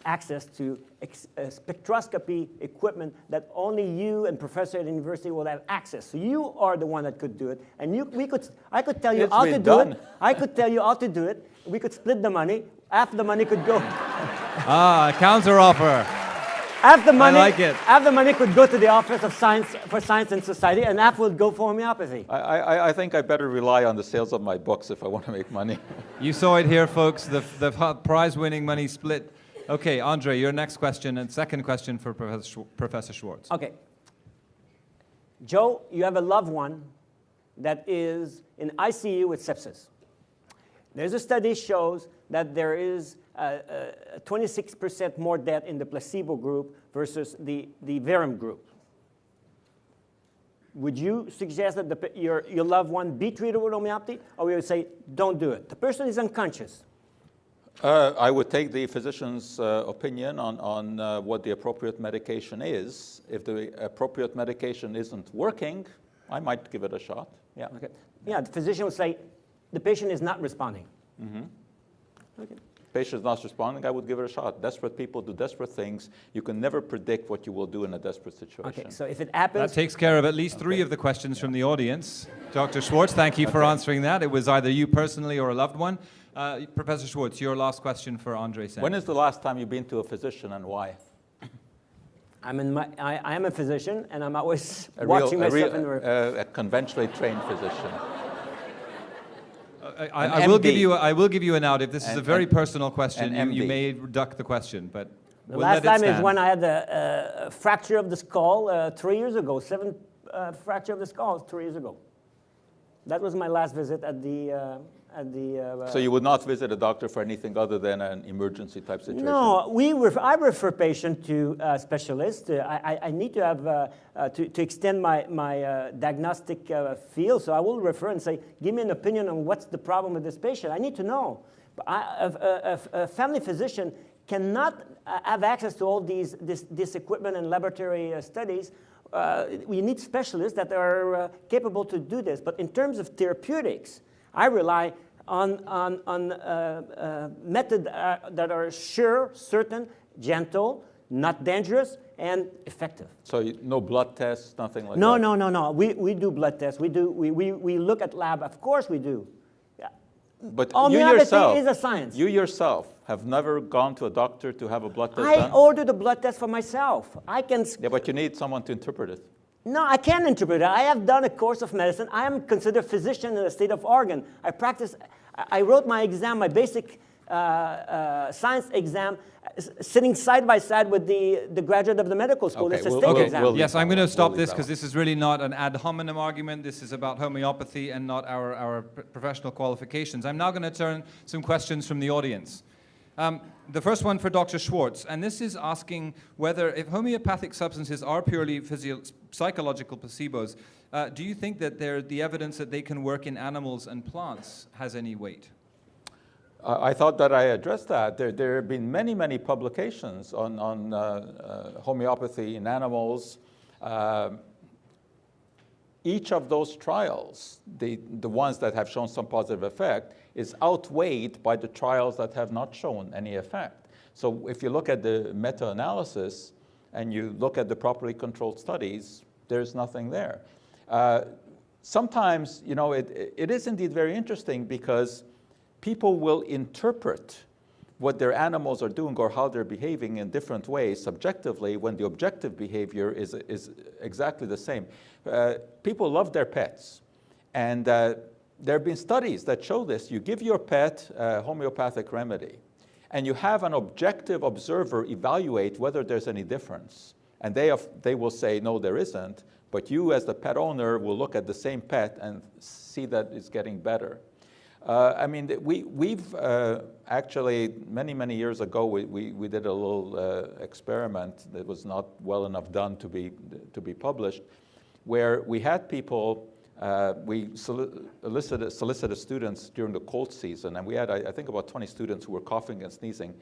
access to spectroscopy equipment that only you and professor at the university will have access. So you are the one that could do it, and I could tell you how to do it. I could tell you how to do it. We could split the money. Half the money could go. Counter offer. Half the money. I like it. Half the money could go to the Office of Science for Science and Society, and half would go for homeopathy. I think I better rely on the sales of my books if I want to make money. You saw it here, folks. The prize-winning money split. Okay, André, your next question and second question for Professor Schwarcz. Okay. Joe, you have a loved one that is in ICU with sepsis. There's a study shows that there is 26% more death in the placebo group versus the verum group. Would you suggest that your loved one be treated with homeopathy, or we would say, don't do it? The person is unconscious. I would take the physician's opinion on what the appropriate medication is. If the appropriate medication isn't working, I might give it a shot. Yeah. Okay. Yeah, the physician would say, the patient is not responding. Mm-hmm. Okay. Patient is not responding, I would give it a shot. Desperate people do desperate things. You can never predict what you will do in a desperate situation. Okay, so if it happens... That takes care of at least three of the questions from the audience. Dr. Schwarcz, thank you for answering that. It was either you personally or a loved one. Professor Schwarcz, your last question for André Saine. When is the last time you've been to a physician and why? I am a physician, and I'm always watching myself in the room. A conventionally trained physician. I will give you an out. If this is a very personal question, you may duck the question, but the last time is when I had a fracture of the skull 3 years ago. Fracture of the skull 3 years ago. That was my last visit at the. So you would not visit a doctor for anything other than an emergency type situation? No, I refer patients to specialists. I need to have to extend my diagnostic field, so I will refer and say, give me an opinion on what's the problem with this patient. I need to know. A family physician cannot have access to all this equipment and laboratory studies. We need specialists that are capable to do this. But in terms of therapeutics, I rely on methods that are sure, certain, gentle, not dangerous, and effective. So no blood tests, nothing like No, that? no. We do blood tests. We look at lab. Of course we do. Yeah. But you Homeopathy yourself, is a science. you yourself have never gone to a doctor to have a blood test I done? ordered a blood test for myself. I can. Yeah, but you need someone to interpret it. No, I can't interpret it. I have done a course of medicine. I am considered a physician in the state of Oregon. I practice. I wrote my exam, my basic science exam, sitting side by side with the graduate of the medical school. Okay, It's a we'll- state we'll- exam. we'll- Yes, I'm going to stop leave this that because one. this is really not an ad hominem argument. This is about homeopathy and not our professional qualifications. I'm now going to turn some questions from the audience. The first one for Dr. Schwarcz, and this is asking whether if homeopathic substances are purely psychological placebos, do you think that the evidence that they can work in animals and plants has any weight? I thought that I addressed that. There have been many publications on homeopathy in animals. Each of those trials, the ones that have shown some positive effect, is outweighed by the trials that have not shown any effect. So if you look at the meta-analysis and you look at the properly controlled studies, there's nothing there. Sometimes, you know, it is indeed very interesting because people will interpret what their animals are doing or how they're behaving in different ways subjectively when the objective behavior is exactly the same. People love their pets. And there have been studies that show this. You give your pet a homeopathic remedy, and you have an objective observer evaluate whether there's any difference. And they will say, no, there isn't. But you, as the pet owner, will look at the same pet and see that it's getting better. I mean, we've actually, many years ago, we did a little experiment that was not well enough done to be published, where we had people, we solicited students during the cold season, and we had, I think, about 20 students who were coughing and sneezing.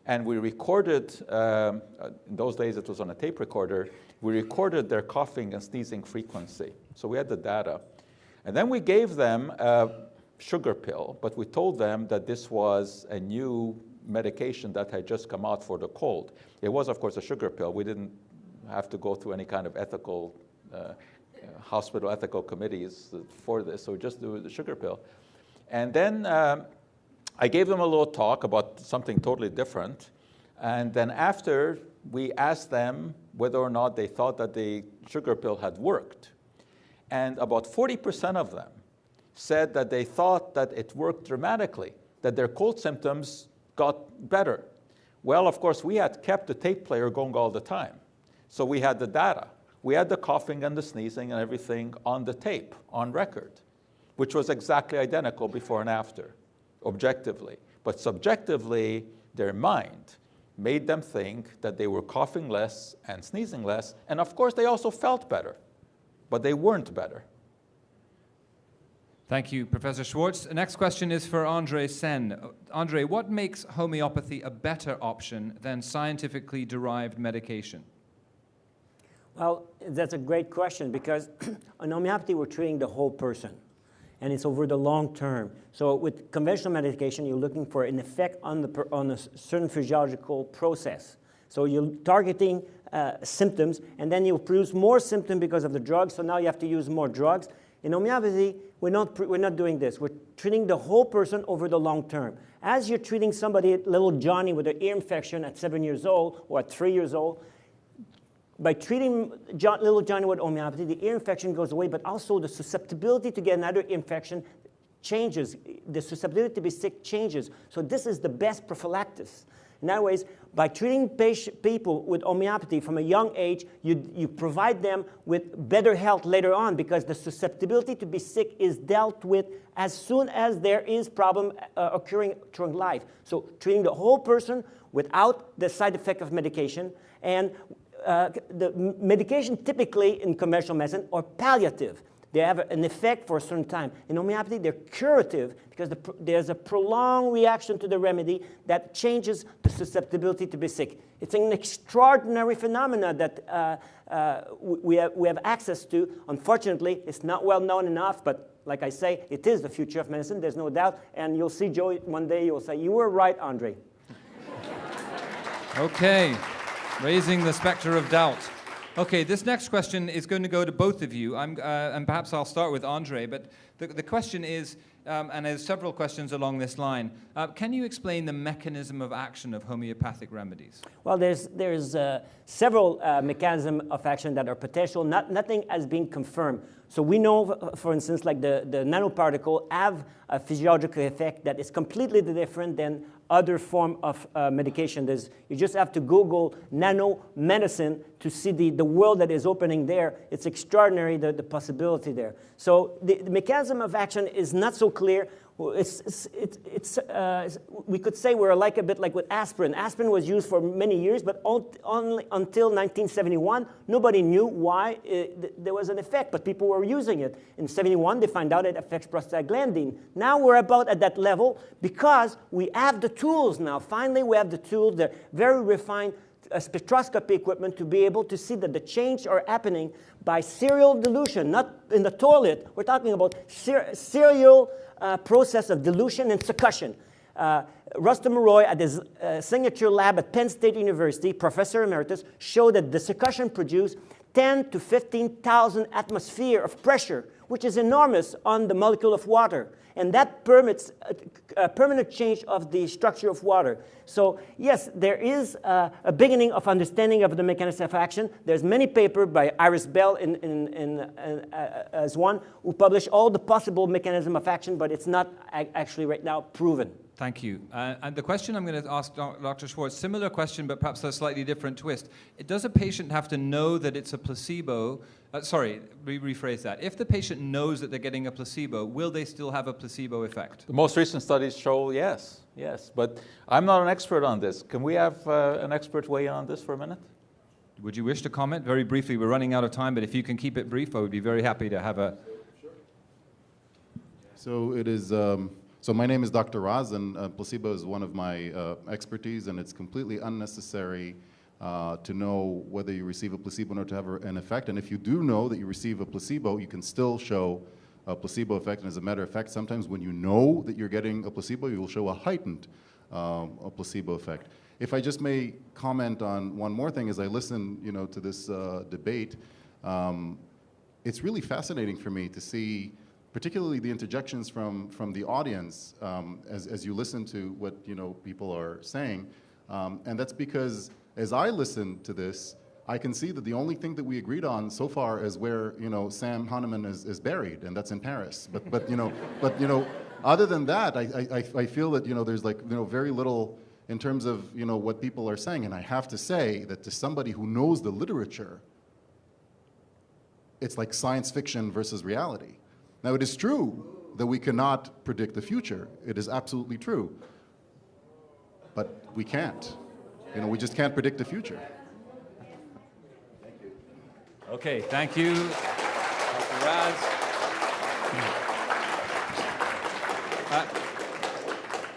And we recorded, in those days it was on a tape recorder, we recorded their coughing and sneezing frequency. So we had the data. And then we gave them a sugar pill, but we told them that this was a new medication that had just come out for the cold. It was, of course, a sugar pill. We didn't have to go through any kind of ethical, hospital ethical committees for this, so we just do the sugar pill. And then I gave them a little talk about something totally different. And then after, we asked them whether or not they thought that the sugar pill had worked. And about 40% of them said that they thought that it worked dramatically, that their cold symptoms got better. Well, of course, we had kept the tape player going all the time. So we had the data. We had the coughing and the sneezing and everything on the tape, on record, which was exactly identical before and after, objectively. But subjectively, their mind made them think that they were coughing less and sneezing less. And of course, they also felt better, but they weren't better. Thank you, Professor Schwarcz. The next question is for André Sen. André, what makes homeopathy a better option than scientifically derived medication? Well, that's a great question because in homeopathy, we're treating the whole person. And it's over the long term. So with conventional medication, you're looking for an effect on a certain physiological process. So you're targeting symptoms, and then you produce more symptoms because of the drugs, so now you have to use more drugs. In homeopathy, we're not doing this. We're treating the whole person over the long term. As you're treating somebody, little Johnny, with an ear infection at 7 years old or at 3 years old, by treating little Johnny with homeopathy, the ear infection goes away, but also the susceptibility to get another infection changes. The susceptibility to be sick changes. So this is the best prophylaxis. In other ways, by treating people with homeopathy from a young age, you provide them with better health later on because the susceptibility to be sick is dealt with as soon as there is problem occurring during life. So treating the whole person without the side effect of medication, and the medication typically in conventional medicine are palliative. They have an effect for a certain time. In homeopathy, they're curative because there's a prolonged reaction to the remedy that changes the susceptibility to be sick. It's an extraordinary phenomenon that we have access to. Unfortunately, it's not well known enough, but like I say, it is the future of medicine, there's no doubt. And you'll see, Joe, one day you'll say, you were right, André. Okay, raising the specter of doubt. Okay, this next question is going to go to both of you, and perhaps I'll start with André, but the question is, and there's several questions along this line, can you explain the mechanism of action of homeopathic remedies? Well, there's several mechanisms of action that are potential. Nothing has been confirmed. So we know, for instance, like the nanoparticle have a physiological effect that is completely different than other form of medication. You just have to Google nanomedicine to see the world that is opening there. It's extraordinary, the possibility there. So the mechanism of action is not so clear. We could say we're like a bit like with aspirin. Aspirin was used for many years, but only until 1971, nobody knew why there was an effect, but people were using it. In 71, they found out it affects prostaglandin. Now we're about at that level because we have the tools now. Finally, we have the tools, the very refined spectroscopy equipment to be able to see that the change are happening by serial dilution, not in the toilet. We're talking about serial process of dilution and succussion. Rustum Roy at his signature lab at Penn State University, Professor Emeritus, showed that the succussion produced 10 to 15,000 atmosphere of pressure, which is enormous on the molecule of water. And that permits a permanent change of the structure of water. So yes, there is a beginning of understanding of the mechanism of action. There's many papers by Iris Bell as one who publish all the possible mechanism of action, but it's not actually right now proven. Thank you. And the question I'm going to ask Dr. Schwarcz, similar question, but perhaps a slightly different twist. Does a patient have to know that it's a placebo? Rephrase that. If the patient knows that they're getting a placebo, will they still have a placebo effect? The most recent studies show yes. But I'm not an expert on this. Can we have an expert weigh in on this for a minute? Would you wish to comment? Very briefly, we're running out of time, but if you can keep it brief, I would be very happy to have a... Sure. So it is... So my name is Dr. Raz, and placebo is one of my expertise, and it's completely unnecessary to know whether you receive a placebo in order to have an effect. And if you do know that you receive a placebo, you can still show a placebo effect. And as a matter of fact, sometimes when you know that you're getting a placebo, you will show a heightened a placebo effect. If I just may comment on one more thing, as I listen, to this debate, it's really fascinating for me to see, particularly the interjections from the audience as you listen to what people are saying, and that's because as I listen to this, I can see that the only thing that we agreed on so far is where Sam Hahnemann is buried, and that's in Paris. But other than that, I feel that there's very little in terms of what people are saying, and I have to say that to somebody who knows the literature, it's like science fiction versus reality. Now, it is true that we cannot predict the future. It is absolutely true. But we can't. We just can't predict the future. Okay, thank you, Dr. Raz.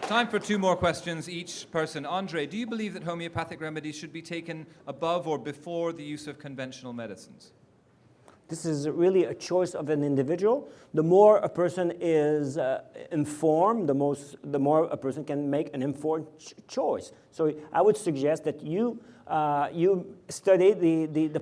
Time for two more questions each person. André, do you believe that homeopathic remedies should be taken above or before the use of conventional medicines? This is really a choice of an individual. The more a person is informed, the more a person can make an informed choice. So I would suggest that you study the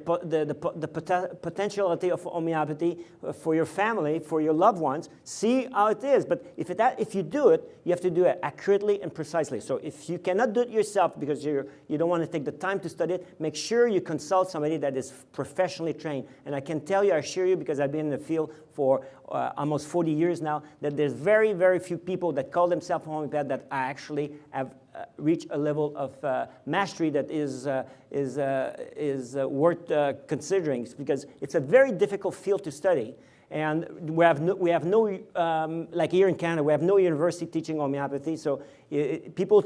potentiality of homeopathy for your family, for your loved ones. See how it is. But if you do it, you have to do it accurately and precisely. So if you cannot do it yourself because you don't want to take the time to study it, make sure you consult somebody that is professionally trained. And I can tell you, I assure you, because I've been in the field for almost 40 years now, that there's very, very few people that call themselves homeopath that actually have reached a level of mastery that is worth considering, because it's a very difficult field to study. And we have no like here in Canada, we have no university teaching homeopathy, so people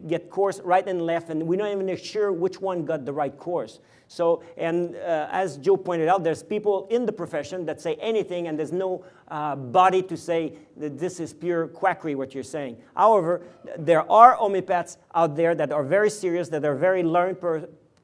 get course right and left, and we're not even sure which one got the right course. So, and as Joe pointed out, there's people in the profession that say anything, and there's no body to say that this is pure quackery, what you're saying. However, there are homeopaths out there that are very serious, that are very learned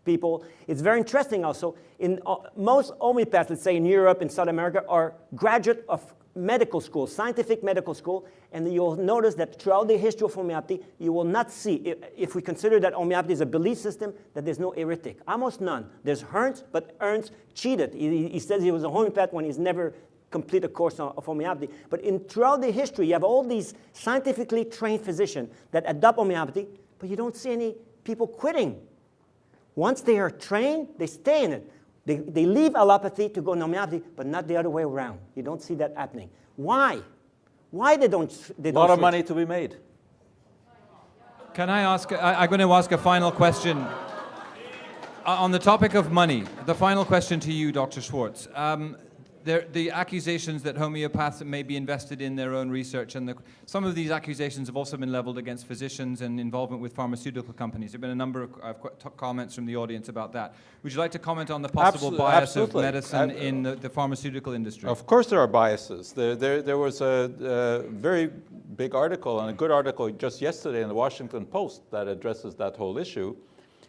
people. It's very interesting also. In most homeopaths, let's say in Europe, in South America, are graduate of medical school, scientific medical school, and you'll notice that throughout the history of homeopathy, you will not see, if we consider that homeopathy is a belief system, that there's no heretic. Almost none. There's Ernst, but Ernst cheated. He says he was a homeopath when he's never completed a course of homeopathy. But throughout the history, you have all these scientifically trained physicians that adopt homeopathy, but you don't see any people quitting. Once they are trained, they stay in it. They leave allopathy to go in homeopathy, but not the other way around. You don't see that happening. Why? Why they don't a lot of switch? money to be made. Can I ask, I'm going to ask a final question. On the topic of money, the final question to you, Dr. Schwarcz. The accusations that homeopaths may be invested in their own research, and some of these accusations have also been leveled against physicians and involvement with pharmaceutical companies. There have been a number of comments from the audience about that. Would you like to comment on the possible bias of medicine in the pharmaceutical industry? Of course there are biases. There was a very big article, and a good article just yesterday in the Washington Post that addresses that whole issue,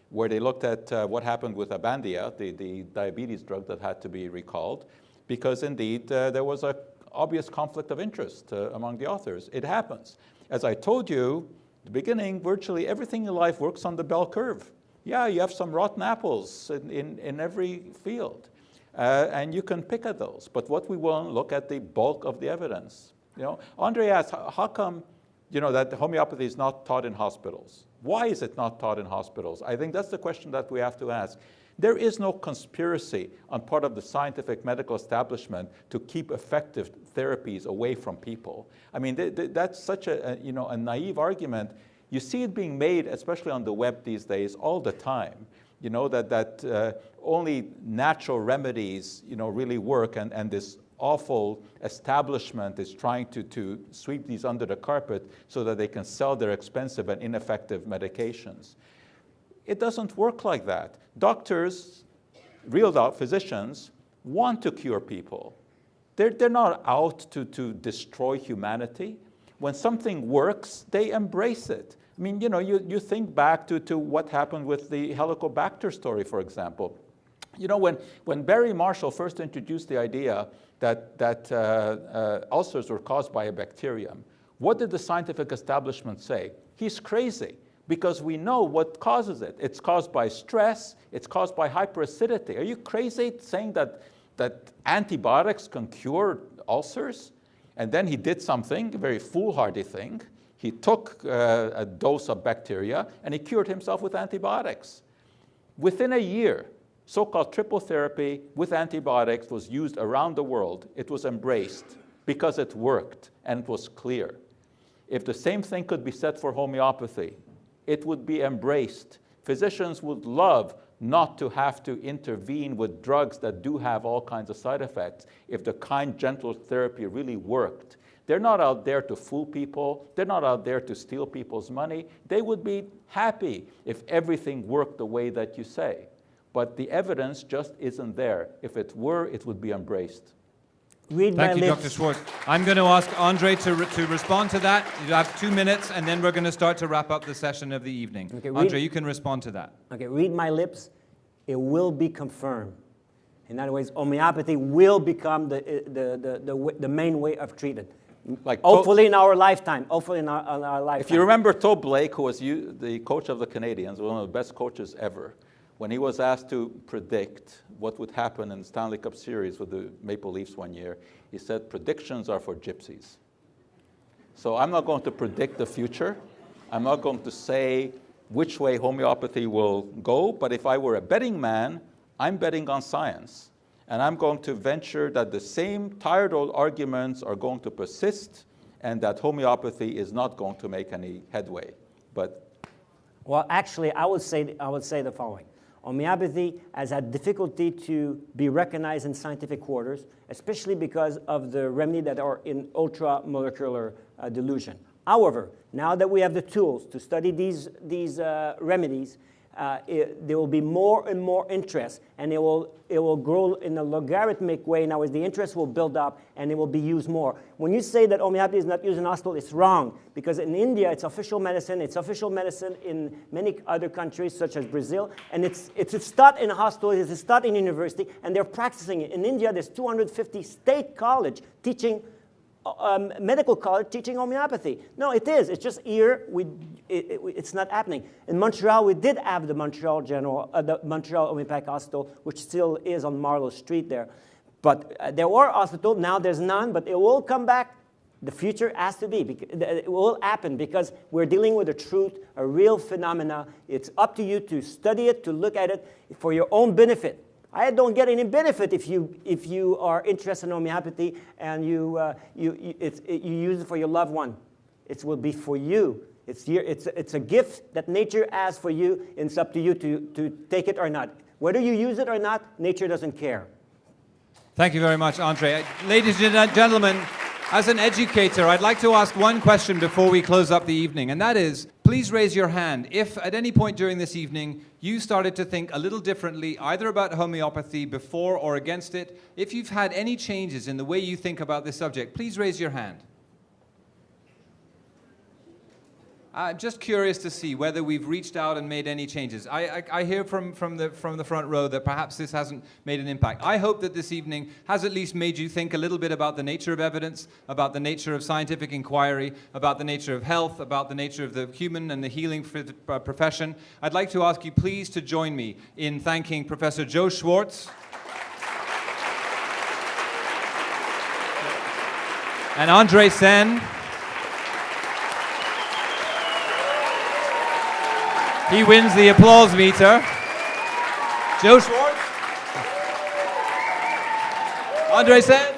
where they looked at what happened with Abandia, the diabetes drug that had to be recalled, because indeed there was an obvious conflict of interest among the authors. It happens. As I told you at the beginning, virtually everything in life works on the bell curve. Yeah, you have some rotten apples in every field, and you can pick at those. But what we want to look at the bulk of the evidence. You know, André asked, how come that homeopathy is not taught in hospitals? Why is it not taught in hospitals? I think that's the question that we have to ask. There is no conspiracy on part of the scientific medical establishment to keep effective therapies away from people. I mean, that's such a naive argument. You see it being made, especially on the web these days, all the time. You know, that only natural remedies, really work, and this awful establishment is trying to sweep these under the carpet so that they can sell their expensive and ineffective medications. It doesn't work like that. Doctors, real physicians, want to cure people. They're not out to destroy humanity. When something works, they embrace it. I mean, you think back to what happened with the Helicobacter story, for example. When Barry Marshall first introduced the idea that ulcers were caused by a bacterium, what did the scientific establishment say? He's crazy. Because we know what causes it. It's caused by stress. It's caused by hyperacidity. Are you crazy saying that antibiotics can cure ulcers? And then he did something, a very foolhardy thing. He took a dose of bacteria and he cured himself with antibiotics. Within a year, so-called triple therapy with antibiotics was used around the world. It was embraced because it worked and it was clear. If the same thing could be said for homeopathy, it would be embraced. Physicians would love not to have to intervene with drugs that do have all kinds of side effects if the kind, gentle therapy really worked. They're not out there to fool people. They're not out there to steal people's money. They would be happy if everything worked the way that you say. But the evidence just isn't there. If it were, it would be embraced. Thank you, Dr. Schwarcz. I'm going to ask André to respond to that. You have 2 minutes, and then we're going to start to wrap up the session of the evening. Okay, André, you can respond to that. Okay, read my lips. It will be confirmed. In other words, homeopathy will become the main way of treatment. Hopefully in our lifetime. Hopefully in our lifetime. If you remember Todd Blake, who was the coach of the Canadians, one of the best coaches ever, when he was asked to predict what would happen in the Stanley Cup Series with the Maple Leafs one year, he said, predictions are for gypsies. So I'm not going to predict the future. I'm not going to say which way homeopathy will go, but if I were a betting man, I'm betting on science. And I'm going to venture that the same tired old arguments are going to persist and that homeopathy is not going to make any headway. Well, actually, I would say the following. Homeopathy has had difficulty to be recognized in scientific quarters, especially because of the remedies that are in ultramolecular dilution. However, now that we have the tools to study these remedies, there will be more and more interest, and it will grow in a logarithmic way. Now, as the interest will build up, and it will be used more. When you say that homeopathy is not used in hospital, it's wrong, because in India it's official medicine. It's official medicine in many other countries, such as Brazil, and it's taught in hospitals, it's taught in university, and they're practicing it. In India, there's 250 state colleges teaching medical college teaching homeopathy. No, it is. It's just here it's not happening. In Montreal, we did have the Montreal Homeopathic Hospital, which still is on Marlowe Street there. But there were hospitals. Now there's none, but it will come back. The future has to be. It will happen because we're dealing with a truth, a real phenomena. It's up to you to study it, to look at it for your own benefit. I don't get any benefit if you are interested in homeopathy and you use it for your loved one. It will be for you. It's a gift that nature has for you, and it's up to you to take it or not. Whether you use it or not, nature doesn't care. Thank you very much, André. Ladies and gentlemen, as an educator, I'd like to ask one question before we close up the evening, and that is, please raise your hand if at any point during this evening you started to think a little differently, either about homeopathy before or against it. If you've had any changes in the way you think about this subject, please raise your hand. I'm just curious to see whether we've reached out and made any changes. I hear from the front row that perhaps this hasn't made an impact. I hope that this evening has at least made you think a little bit about the nature of evidence, about the nature of scientific inquiry, about the nature of health, about the nature of the human and the healing profession. I'd like to ask you please to join me in thanking Professor Joe Schwarcz and André Saine. He wins the applause meter. Joe Schwarcz. André Saine.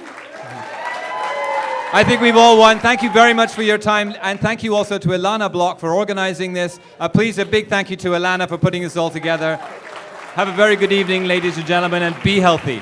I think we've all won. Thank you very much for your time. And thank you also to Ilana Block for organizing this. Please, a big thank you to Ilana for putting this all together. Have a very good evening, ladies and gentlemen, and be healthy.